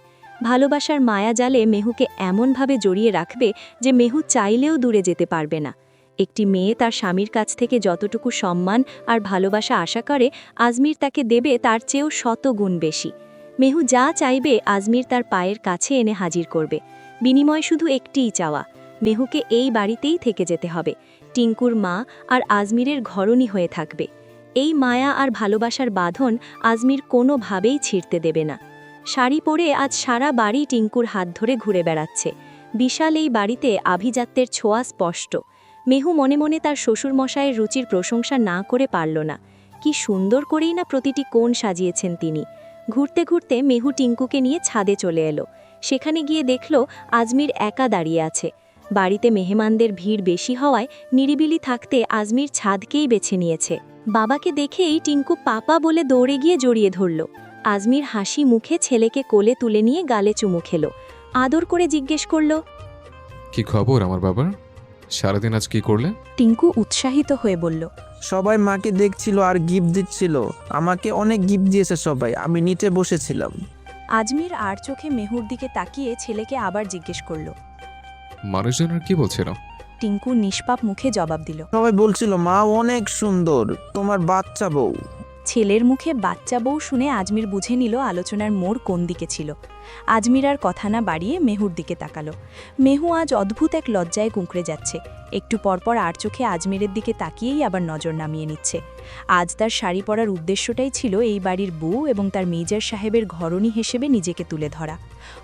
E: ভালোবাসার মায়া জালে মেহুকে এমনভাবে জড়িয়ে রাখবে যে মেহু চাইলেও দূরে যেতে পারবে না। একটি মেয়ে তার স্বামীর কাছ থেকে যতটুকু সম্মান আর ভালোবাসা আশা করে, আজমির তাকে দেবে তার চেয়েও 100 গুণ বেশি। মেহু যা চাইবে আজমির তার পায়ের কাছে এনে হাজির করবে। বিনিময় শুধু একটিই চাওয়া, মেহুকে এই বাড়িতেই থেকে যেতে হবে, টিঙ্কুর মা আর আজমিরের ঘরণী হয়ে থাকবে। এই মায়া আর ভালোবাসার বাঁধন আজমির কোনোভাবেই ছিঁড়তে দেবে না। শাড়ি পরে আজ সারা বাড়ি টিঙ্কুর হাত ধরে ঘুরে বেড়াচ্ছে। বিশাল এই বাড়িতে আভিজাত্যের ছোঁয়া স্পষ্ট। মেহু মনে মনে তার শ্বশুরমশায়ের রুচির প্রশংসা না করে পারল না। কি সুন্দর করেই না প্রতিটি কোণ সাজিয়েছেন তিনি। ঘুরতে ঘুরতে মেহু টিঙ্কুকে নিয়ে ছাদে চলে এলো। সেখানে গিয়ে দেখল আজমির একা দাঁড়িয়ে আছে। বাড়িতে মেহমানদের ভিড় বেশি হওয়ায় নিরিবিলি থাকতে আজমির ছাদকেই বেছে নিয়েছে। বাবাকে দেখেই টিঙ্কু পাপা বলে দৌড়ে গিয়ে জড়িয়ে ধরল। আজমির হাসি মুখে ছেলেকে কোলে তুলে নিয়ে গালে চুমু খেল। আদর করে জিজ্ঞেস করল,
D: কি খবর আমার বাবার? সারাদিন আজ কি করলে?
L: টিঙ্কু উৎসাহিত হয়ে বলল,
C: সবাই মাকে দেখছিল আর গিফট দিচ্ছিল। আমাকে অনেক গিফট দিয়েছে সবাই, আমি নিচে বসেছিলাম।
L: আজমির আর চোখে মেহুর দিকে তাকিয়ে ছেলেকে আবার জিজ্ঞেস করল।
D: মানুষজনের কি বলছিল?
L: টিঙ্কু নিষ্পাপ মুখে জবাব দিল,
C: সবাই বলছিল মা অনেক সুন্দর, তোমার বাচ্চা বউ।
L: ছেলের মুখে বাচ্চা বউ শুনে আজমির বুঝে নিল আলোচনার মোড় কোন দিকে ছিল। আজমির আর কথা না বাড়িয়ে মেহুর দিকে তাকালো। মেহু আজ অদ্ভুত এক লজ্জায় কুঁকড়ে যাচ্ছে। একটু পরপর আর চোখে আজমিরের দিকে তাকিয়েই আবার নজর নামিয়ে নিচ্ছে। আজ তার শাড়ি পরার উদ্দেশ্যটাই ছিল এই বাড়ির বউ এবং তার মেজর সাহেবের ঘরণী হিসেবে নিজেকে তুলে ধরা।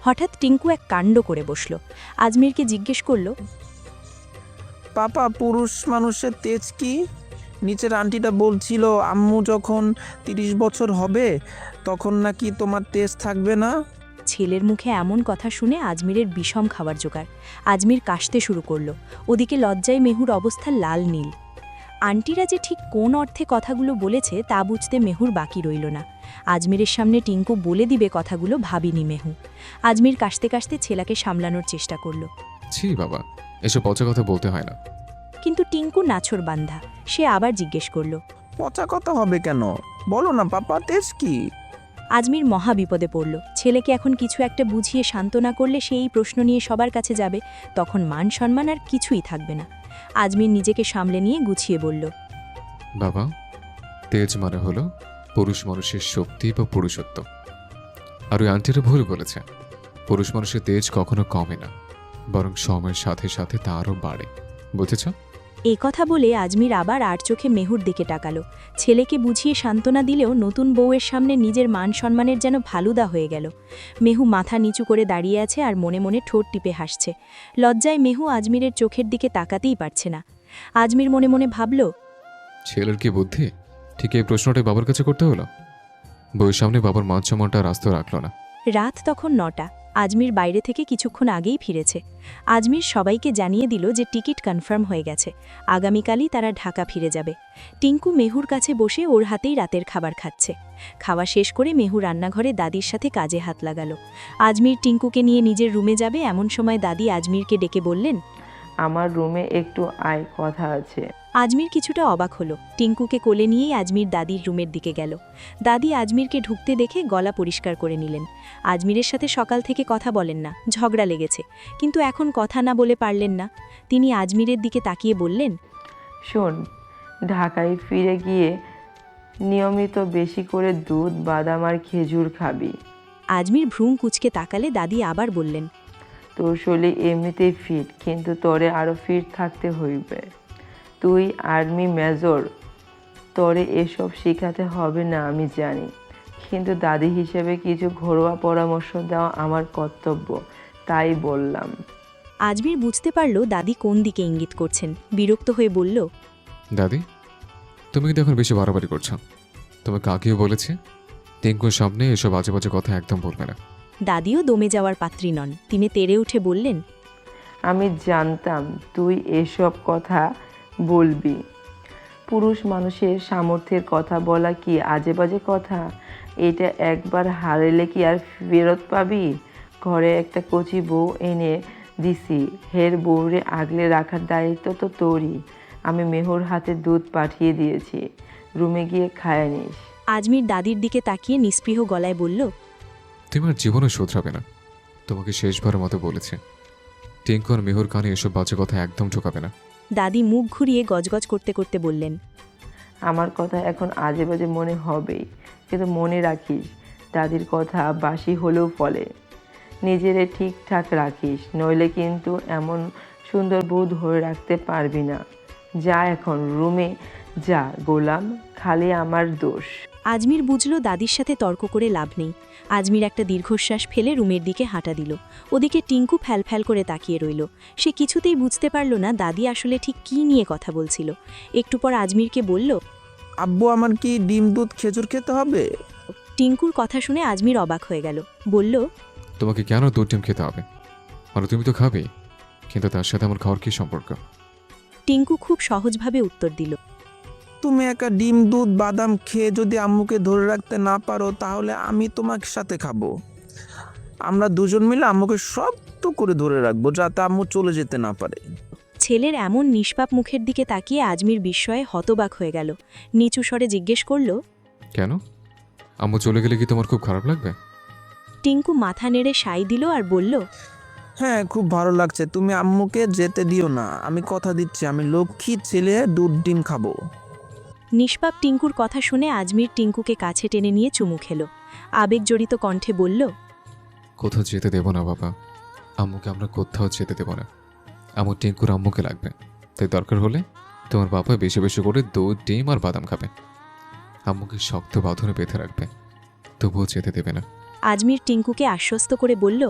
L: হঠাৎ টিঙ্কু এক কাণ্ড করে বসল। আজমিরকে জিজ্ঞেস করল,
C: পাপা, পুরুষ মানুষের তেজ কি? নিচের আন্টিটা বলছিল আম্মু যখন 30 বছর হবে তখন নাকি তোমার তেজ থাকবে না।
L: ছেলের মুখে এমন কথা শুনে আজমিরের বিষম খাবার জোগাড়। আজমির কাশতে শুরু করল। ওদিকে লজ্জায় মেহুর অবস্থা লাল নীল। আন্টিরা যে ঠিক কোন অর্থে কথাগুলো বলেছে তা বুঝতে মেহুর বাকি রইল না। আজমিরের সামনে টিঙ্কু বলে দিবে কথাগুলো ভাবিনি মেহু। আজমির কাশতে কাশতে ছেলেকে সামলানোর চেষ্টা করল।
D: ছি বাবা, এসব পচা কথা বলতে হয় না।
L: কিন্তু টিঙ্কু নাছর বান্ধা। সে আবার জিজ্ঞেস করল,
C: পচা কথা হবে কেন? বলো না পাপা, তেজ কি?
L: আজমির মহা বিপদে পড়ল। ছেলেকে এখন কিছু একটা বুঝিয়ে শান্ত না করলে সে এই প্রশ্ন নিয়ে সবার কাছে যাবে, তখন মান সম্মান আর কিছুই থাকবে না। আজমির নিজেকে সামলে নিয়ে গুছিয়ে বলল,
D: বাবা, তেজ মানে হলো পুরুষ মানুষের শক্তি বা পুরুষত্ব। আর ওই আন্টিরা ভুল বলেছে। পুরুষ মানুষের তেজ কখনো কমে না, বরং সময়ের সাথে সাথে তা আরও বাড়ে। বুঝেছ?
E: এই কথা বলে আজমির আবার আর চোখে মেহুর দিকে তাকালো। ছেলেকে বুঝিয়ে সান্ত্বনা দিলেও নতুন বউয়ের সামনে নিজের মান সম্মানের যেন ফালুদা হয়ে গেল। মেহু মাথা নিচু করে দাঁড়িয়ে আছে আর মনে মনে ঠোঁট টিপে হাসছে। লজ্জায় মেহু আজমিরের চোখের দিকে তাকাতেই পারছে না। আজমির মনে মনে ভাবল,
D: ছেলের কি বুদ্ধি, ঠিক এই প্রশ্নটাই বাবার কাছে করতে হলো। বউয়ের সামনে বাবার মান সম্মানটা রাস্তা রাখলো না।
E: রাত তখন 9টা। আজমির বাইরে থেকে কিছুক্ষণ আগেই ফিরেছে। আজমির সবাইকে জানিয়ে দিল যে টিকিট কনফার্ম হয়ে গেছে, আগামীকালই তারা ঢাকা ফিরে যাবে। টিঙ্কু মেহুর কাছে বসে ওর হাতেই রাতের খাবার খাচ্ছে। খাওয়া শেষ করে মেহু রান্নাঘরে দাদির সাথে কাজে হাত লাগালো। আজমির টিঙ্কুকে নিয়ে নিজের রুমে যাবে এমন সময় দাদি আজমিরকে ডেকে বললেন,
I: আমার রুমে একটু আয়, কথা আছে।
E: আজমির কিছুটা অবাক হলো। টিঙ্কুকে কোলে নিয়েই আজমির দাদির রুমের দিকে গেল। দাদি আজমিরকে ঢুকতে দেখে গলা পরিষ্কার করে নিলেন। আজমিরের সাথে সকাল থেকে কথা বলেন না, ঝগড়া লেগেছে, কিন্তু এখন কথা না বলে পারলেন না। তিনি আজমিরের দিকে তাকিয়ে বললেন,
I: শোন, ঢাকায় ফিরে গিয়ে নিয়মিত বেশি করে দুধ, বাদাম আর খেজুর খাবি।
E: আজমির ভ্রুম কুচকে তাকালে দাদি আবার বললেন,
I: তোর শরীর এমনিতেই ফিট, কিন্তু তোরে আরও ফিট থাকতে হইবে। তুই আর্মি মেজর, তোরে এসব শিখাতে হবে না আমি জানি, কিন্তু দাদি হিসেবে কিছু ঘরোয়া পরামর্শ দেওয়া আমার কর্তব্য, তাই বললাম।
E: আজমির বুঝতে পারল দাদি কোন দিকে ইঙ্গিত করছেন। বিরক্ত হয়ে বলল,
D: দাদি, তুমি কিন্তু এখন বেশি বাড়াবাড়ি করছো। তোমাকে আগেও বলেছে টিঙ্কুর সামনে এসব বাজে বাজে কথা একদম বলবে না।
E: দাদিও দমে যাওয়ার পাত্রী নন। তিনি তেড়ে উঠে বললেন,
I: আমি জানতাম তুই এসব কথা বলবি। পুরুষ মানুষের সামর্থ্যের কথা বলা কি আজে বাজে কথা? এটা একবার হারালে কি আর ফেরত পাবি? ঘরে একটা কচি বউ এনে দিছি, হের বউরে আগলে রাখার দায়িত্ব তো তোরই। আমি মেহুর হাতে দুধ পাঠিয়ে দিয়েছি, রুমে গিয়ে খায় নিস।
E: আজমির দাদির দিকে তাকিয়ে নিস্পৃহ গলায় বলল,
D: তুমি আর জীবনে শোধরাবে না। তোমাকে শেষবারের মতো বলেছে, টিঙ্কু আর মেহুর কানে এসব বাজে কথা একদম ঢোকাবে না।
E: দাদি মুখ ঘুরিয়ে গজগজ করতে করতে বললেন,
I: আমার কথা এখন আজে বাজে মনে হবেই, কিন্তু মনে রাখিস দাদির কথা বাসি হলেও ফলে। নিজেরে ঠিকঠাক রাখিস, নইলে কিন্তু এমন সুন্দর বউ ধরে রাখতে পারবি না। যা এখন রুমে যা গোলাম, খালি আমার দোষ।
E: আজমির বুঝল দাদির সাথে তর্ক করে লাভ নেই। আজমির একটা দীর্ঘশ্বাস ফেলে রুমের দিকে হাঁটা দিল। ওদিকে টিঙ্কু ফ্যাল করে তাকিয়ে রইল। সে কিছুতেই বুঝতে পারল না দাদি আসলে ঠিক কী নিয়ে কথা বলছিল। একটু পর আজমিরকে বলল,
C: আব্বু, আমার কি ডিম দুধ খেজুর খেতে হবে?
E: টিঙ্কুর কথা শুনে আজমির অবাক হয়ে গেল। বলল,
D: তোমাকে কেন দুধ ডিম খেতে হবে? আর তুমি তো খাবেই, কিন্তু তার সাথে আমার খাওয়ার কী সম্পর্ক?
E: টিঙ্কু খুব সহজভাবে উত্তর দিল,
C: তুমি একা ডিম দুধ বাদাম খেয়ে যদি আম্মুকে ধরে রাখতে না পারো, তাহলে আমি তোমার সাথে খাবো। আমরা দুজন মিলে আম্মুকে শক্ত করে ধরে রাখবো, যাতে আম্মু চলে যেতে না পারে।
E: ছেলের এমন নিষ্পাপ মুখের দিকে তাকিয়ে আজমির বিস্ময়ে হতবাক হয়ে গেল। নিচু স্বরে জিজ্ঞেস করল,
D: কেন? আম্মু চলে গেলে কি তোমার খুব খারাপ লাগবে?
E: টিঙ্কু মাথা নেড়ে সাই দিল আর বলল,
C: হ্যাঁ, খুব ভালো লাগছে। তুমি আম্মুকে যেতে দিও না, আমি কথা দিচ্ছি আমি লক্ষ্মী ছেলে দুধ ডিম খাবো।
E: নিষ্পাপ টিঙ্কুর কথা শুনে আজমির টিঙ্কুকে কাছে টেনে নিয়ে চুমু খেল। আবেগজড়িত কণ্ঠে বলল,
D: কোথাও যেতে দেবো না বাবা, আম্মুকে আমরা কোথাও যেতে দেবো না। আমার টিঙ্কুর আম্মুকে লাগবে, তাই দরকার হলে তোমার বাবা বেশি বেশি করে দুধ ডিম আর বাদাম খাবে। আম্মুকে শক্ত বাঁধনে বেঁধে রাখবে, তবুও যেতে দেবে না।
E: আজমির টিঙ্কুকে আশ্বস্ত করে বলল,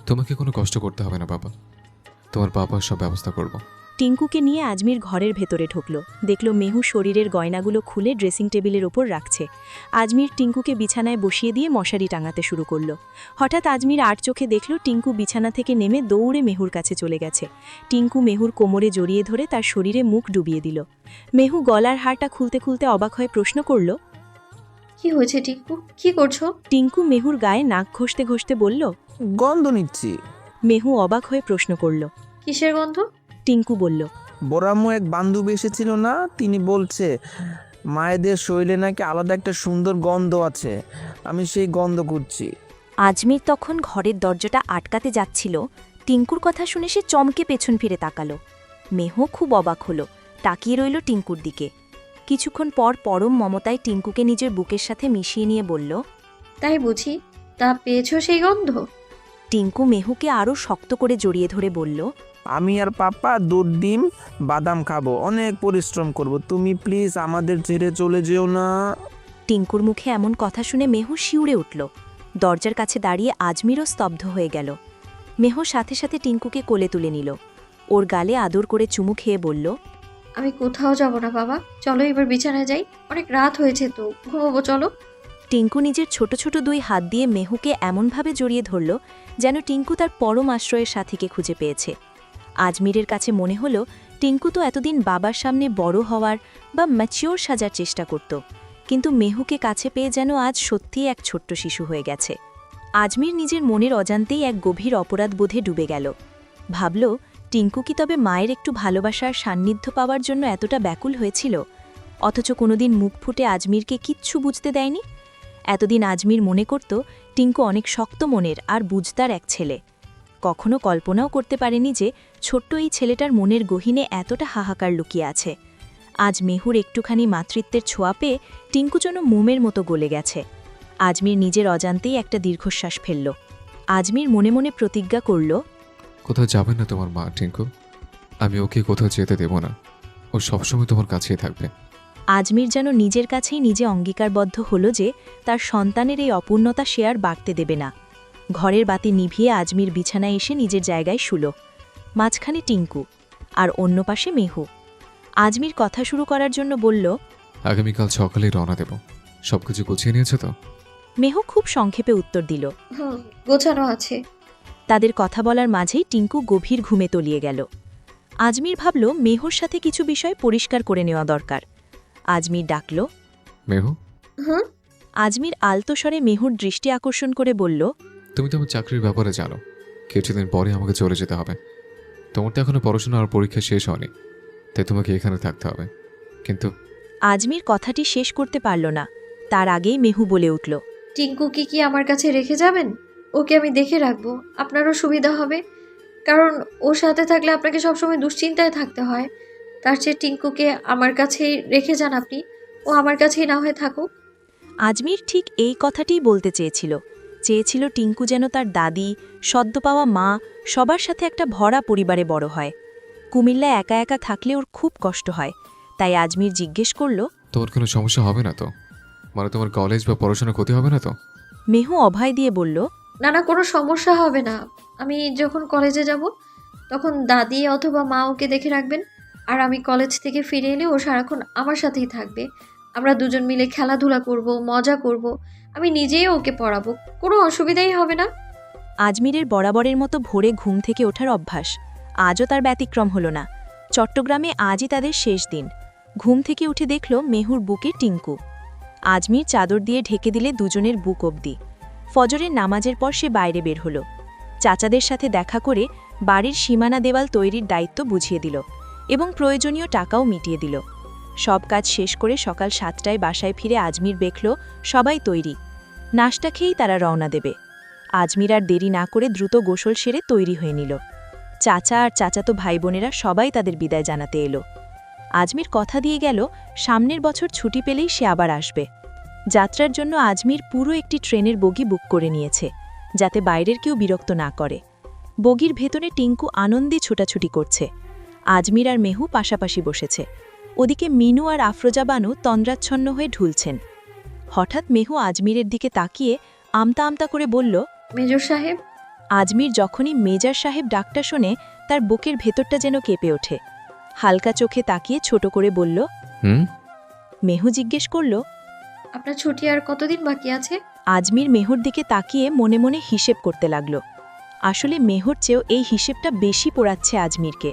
D: তোমাকে কোনো কষ্ট করতে হবে না বাবা, তোমার বাবা সব ব্যবস্থা করব।
E: টিঙ্কুকে নিয়ে আজমির ঘরের ভেতরে ঢুকল। দেখল মেহু শরীরের গয়নাগুলো খুলে ড্রেসিং টেবিলের ওপর রাখছে। আজমির টিঙ্কুকে বিছানায় বসিয়ে দিয়ে মশারি টাঙাতে শুরু করল। হঠাৎ আজমির আর চোখে দেখল টিঙ্কু বিছানা থেকে নেমে দৌড়ে মেহুর কাছে চলে গেছে। টিঙ্কু মেহুর কোমরে জড়িয়ে ধরে তার শরীরে মুখ ডুবিয়ে দিল। মেহু গলার হারটা খুলতে খুলতে অবাক হয়ে প্রশ্ন করল,
A: কি হয়েছে টিঙ্কু, কি করছো?
E: টিঙ্কু মেহুর গায়ে নাক ঘষতে ঘষতে বলল,
C: গন্ধ নিচ্ছি।
E: মেহু অবাক হয়ে প্রশ্ন করল,
A: কিসের গন্ধ?
E: টিঙ্কু বলল,
C: বড়াম্মু এক বান্ধবী এসেছিল না, তিনি বলছে মায়েদের শরীরে নাকি আলাদা একটা সুন্দর গন্ধ আছে, আমি সেই গন্ধ করছি।
L: আজমির তখন ঘরের দরজাটা আটকাতে যাচ্ছিল। টিঙ্কুর কথা শুনে সে চমকে পেছন ফিরে তাকালো। মেহু খুব অবাক হলো, তাকিয়ে রইল টিঙ্কুর দিকে। কিছুক্ষণ পর পরম মমতায় টিঙ্কুকে নিজের বুকের সাথে মিশিয়ে নিয়ে বলল,
A: তাই বুঝি, তা পেয়েছো সেই গন্ধ?
L: টিঙ্কু মেহুকে আরও শক্ত করে জড়িয়ে ধরে বলল,
C: আমি আর পাপা দুধ ডিম বাদাম খাবো, অনেক পরিশ্রম করব, তুমি প্লিজ আমাদের ছেড়ে চলে যেও না।
E: টিঙ্কুর মুখে এমন কথা শুনে মেহু শিউরে উঠল। দরজার কাছে দাঁড়িয়ে আজমিরও স্তব্ধ হয়ে গেল। মেহু সাথে সাথে টিঙ্কুকে কোলে তুলে নিল। ওর গালে আদর করে চুমু খেয়ে বলল,
A: আমি কোথাও যাব না বাবা, চলো এবার বিছানায় যাই, অনেক রাত হয়েছে তো, ঘুমাবো চলো।
E: টিঙ্কু নিজের ছোট ছোট দুই হাত দিয়ে মেহুকে এমনভাবে জড়িয়ে ধরল যেন টিঙ্কু তার পরম আশ্রয়ের সাথীকে খুঁজে পেয়েছে। আজমিরের কাছে মনে হলো টিঙ্কু তো এতদিন বাবার সামনে বড় হওয়ার বা ম্যাচিওর সাজার চেষ্টা করত, কিন্তু মেহুকে কাছে পেয়ে যেন আজ সত্যিই এক ছোট্ট শিশু হয়ে গেছে। আজমির নিজের মনের অজান্তেই এক গভীর অপরাধবোধে ডুবে গেল। ভাবল, টিঙ্কু কি তবে মায়ের একটু ভালোবাসার সান্নিধ্য পাওয়ার জন্য এতটা ব্যাকুল হয়েছিল, অথচ কোনোদিন মুখ ফুটে আজমিরকে কিচ্ছু বুঝতে দেয়নি। এতদিন আজমির মনে করত টিঙ্কু অনেক শক্ত মনের আর বুঝতার এক ছেলে। কখনো কল্পনাও করতে পারেনি যে ছোট্ট এই ছেলেটার মনের গহীনে এতটা হাহাকার লুকিয়ে আছে। আজ মেহুর একটুখানি মাতৃত্বের ছোঁয়া পেয়ে টিঙ্কু যেন মোমের মতো গলে গেছে। আজমির নিজের অজান্তেই একটা দীর্ঘশ্বাস ফেলল। আজমির মনে মনে প্রতিজ্ঞা করল,
D: কোথাও যাবে না তোমার মা টিঙ্কু, আমি ওকে কোথাও যেতে দেব না, ও সবসময় তোমার কাছেই থাকবে।
E: আজমির যেন নিজের কাছেই নিজে অঙ্গীকারবদ্ধ হল যে তার সন্তানের এই অপূর্ণতা সে আর বাড়তে দেবে না। ঘরের বাতি নিভিয়ে আজমির বিছানায় এসে নিজের জায়গায় শুল। মাঝখানে টিঙ্কু আর অন্য পাশে মেহু। আজমির কথা শুরু করার জন্য বলল,
D: আগামীকাল সকালেই রওনা দেব, সবকিছু গুছিয়ে নিয়েছো তো?
E: মেহু খুব সংক্ষেপে উত্তর দিল।
A: গোছানো আছে।
E: তাদের কথা বলার মাঝেই টিঙ্কু গভীর ঘুমে তলিয়ে গেল। আজমির ভাবল মেহুর সাথে কিছু বিষয় পরিষ্কার করে নেওয়া দরকার। আজমির ডাকল,
D: মেহু।
A: হুম।
E: আজমির আলতো স্বরে মেহুর দৃষ্টি আকর্ষণ করে বলল,
D: তুমি তো আমার চাকরির ব্যাপারে জানো, কিছুদিন পরে আমাকে চলে যেতে হবে। তোমার তো এখনো পড়াশোনা আর পরীক্ষা শেষ হয়নি, তাই তোমাকে এখানে থাকতে হবে। কিন্তু
E: আজমির কথাটি শেষ করতে পারল না, তার আগেই মেহু বলে উঠল,
A: টিঙ্কুকে কি আমার কাছে রেখে যাবেন? ওকে আমি দেখে রাখবো, আপনারও সুবিধা হবে, কারণ ওর সাথে থাকলে আপনাকে সবসময় দুশ্চিন্তায় থাকতে হয়। তার চেয়ে টিঙ্কুকে আমার কাছেই রেখে যান আপনি, ও আমার কাছেই না হয়ে থাকুক।
E: আজমির ঠিক এই কথাটিই বলতে চেয়েছিল টিঙ্কু যেন তার দাদি, সদ্য পাওয়া মা সবার সাথে একটা ভরা পরিবারে বড় হয়। কুমিল্লা একা একা থাকলে ওর খুব কষ্ট হয়, তাই আজমির জিজ্ঞেস করল,
D: তোমার কোনো সমস্যা হবে না তো? মানে তোমার কলেজ বা পড়াশোনা ক্ষতি হবে না তো?
E: মেহু অভয় দিয়ে বলল,
A: না না, কোনো সমস্যা হবে না। আমি যখন কলেজে যাব তখন দাদি অথবা মা ওকে দেখে রাখবেন, আর আমি কলেজ থেকে ফিরে এলে ও সারাক্ষণ আমার সাথেই থাকবে। আমরা দুজন মিলে খেলাধুলা করব, মজা করব, আমি নিজেই ওকে পড়াবো, কোনো অসুবিধাই হবে না।
E: আজমিরের বরাবরের মতো ভোরে ঘুম থেকে ওঠার অভ্যাস, আজও তার ব্যতিক্রম হল না। চট্টগ্রামে আজই তাদের শেষ দিন। ঘুম থেকে উঠে দেখল মেহুর বুকে টিঙ্কু। আজমির চাদর দিয়ে ঢেকে দিলে দুজনের বুক অবধি। ফজরের নামাজের পর সে বাইরে বের হল। চাচাদের সাথে দেখা করে বাড়ির সীমানা দেওয়াল তৈরির দায়িত্ব বুঝিয়ে দিল এবং প্রয়োজনীয় টাকাও মিটিয়ে দিল। সব কাজ শেষ করে সকাল 7টায় বাসায় ফিরে আজমির দেখল সবাই তৈরি। নাশতা খেয়েই তারা রওনা দেবে। আজমির আর দেরি না করে দ্রুত গোসল সেরে তৈরি হয়ে নিল। চাচা আর চাচাতো ভাই বোনেরা সবাই তাদের বিদায় জানাতে এলো। আজমির কথা দিয়ে গেল সামনের বছর ছুটি পেলেই সে আবার আসবে। যাত্রার জন্য আজমির পুরো একটি ট্রেনের বগি বুক করে নিয়েছে, যাতে বাইরের কেউ বিরক্ত না করে। বগির ভেতরে টিঙ্কু আনন্দে ছোটাছুটি করছে। আজমির আর মেহু পাশাপাশি বসেছে। ওদিকে মিনু আর আফরোজা বানু তন্দ্রাচ্ছন্ন হয়ে ঢুলছেন। হঠাৎ মেহু আজমিরের দিকে তাকিয়ে আমতা আমতা করে বলল,
A: মেজর সাহেব।
E: আজমির যখনই মেজর সাহেব ডাকটা শোনে তার বুকের ভেতরটা যেন কেঁপে ওঠে। হালকা চোখে তাকিয়ে ছোট করে বলল, মেহু জিজ্ঞেস করল,
A: আপনার ছুটি আর কতদিন বাকি আছে?
E: আজমির মেহুর দিকে তাকিয়ে মনে মনে হিসেব করতে লাগল। আসলে মেহুর চেয়েও এই হিসেবটা বেশি পোড়াচ্ছে আজমিরকে।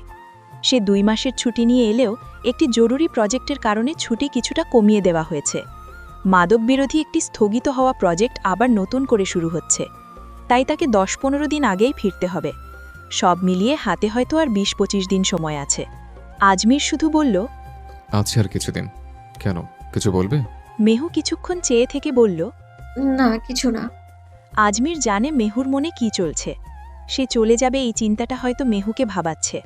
E: সে 2 মাসের ছুটি নিয়ে এলেও একটি জরুরি প্রজেক্টের কারণে ছুটি কিছুটা কমিয়ে দেওয়া হয়েছে। মাদক বিরোধী একটি স্থগিত হওয়া প্রজেক্ট আবার নতুন করে শুরু হচ্ছে, তাই তাকে 10-15 দিন আগেই ফিরতে হবে। সব মিলিয়ে হাতে হয়তো আর 20-25 দিন সময় আছে। আজমির শুধু বলল,
D: আছে আর কিছুদিন। কেন, কিছু বলবে?
E: মেহু কিছুক্ষণ চেয়ে থেকে বলল,
A: না, কিছু না।
E: আজমির জানে মেহুর মনে কি চলছে। সে চলে যাবে এই চিন্তাটা হয়তো মেহুকে ভাবাচ্ছে,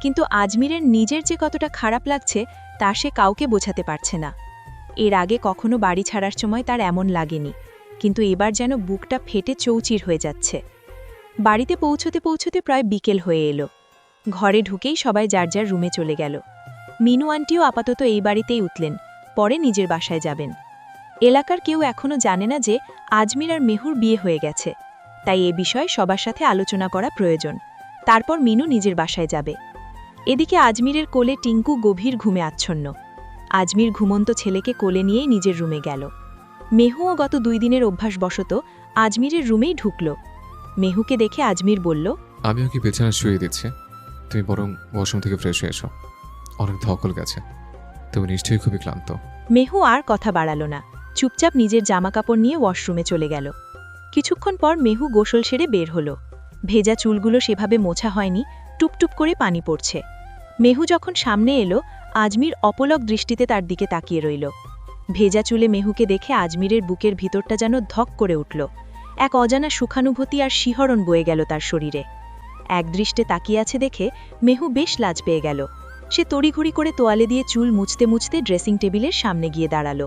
E: কিন্তু আজমিরের নিজের যে কতটা খারাপ লাগছে তা সে কাউকে বোঝাতে পারছে না। এর আগে কখনো বাড়ি ছাড়ার সময় তার এমন লাগেনি, কিন্তু এবার যেন বুকটা ফেটে চৌচির হয়ে যাচ্ছে। বাড়িতে পৌঁছতে পৌঁছতে প্রায় বিকেল হয়ে এলো।
B: ঘরে ঢুকেই সবাই যার যার রুমে চলে গেল। মিনু আন্টিও আপাতত এই বাড়িতেই উঠলেন, পরে নিজের বাসায় যাবেন। এলাকার কেউ এখনও জানে না যে আজমির আর মেহুর বিয়ে হয়ে গেছে, তাই এ বিষয়ে সবার সাথে আলোচনা করা প্রয়োজন। তারপর মিনু নিজের বাসায় যাবে। এদিকে আজমিরের কোলে টিঙ্কু গভীর ঘুমে আচ্ছন্ন। আজমির ঘুমন্ত ছেলেকে কোলে নিয়েই নিজের রুমে গেল। মেহুও গত 2 দিনের অভ্যাসবশত আজমিরের রুমেই ঢুকল। মেহুকে দেখে আজমির বলল,
D: আমি ওকে বিছানা শুয়ে দিচ্ছি, তুমি বরং ওয়াশরুম থেকে ফ্রেশ হয়ে এসো। অনেক ধকল গেছে, তুমি নিশ্চয়ই খুবই ক্লান্ত।
B: মেহু আর কথা বাড়াল না, চুপচাপ নিজের জামাকাপড় নিয়ে ওয়াশরুমে চলে গেল। কিছুক্ষণ পর মেহু গোসল সেরে বের হল। ভেজা চুলগুলো সেভাবে মোছা হয়নি, টুপটুপ করে পানি পড়ছে। মেহু যখন সামনে এলো, আজমির অপলক দৃষ্টিতে তার দিকে তাকিয়ে রইল। ভেজা চুলে মেহুকে দেখে আজমিরের বুকের ভিতরটা যেন ধক করে উঠল। এক অজানা সুখানুভূতি আর শিহরণ বয়ে গেল তার শরীরে। একদৃষ্টে তাকিয়ে আছে দেখে মেহু বেশ লাজ পেয়ে গেল। সে তড়িঘড়ি করে তোয়ালে দিয়ে চুল মুছতে মুছতে ড্রেসিং টেবিলের সামনে গিয়ে দাঁড়াল।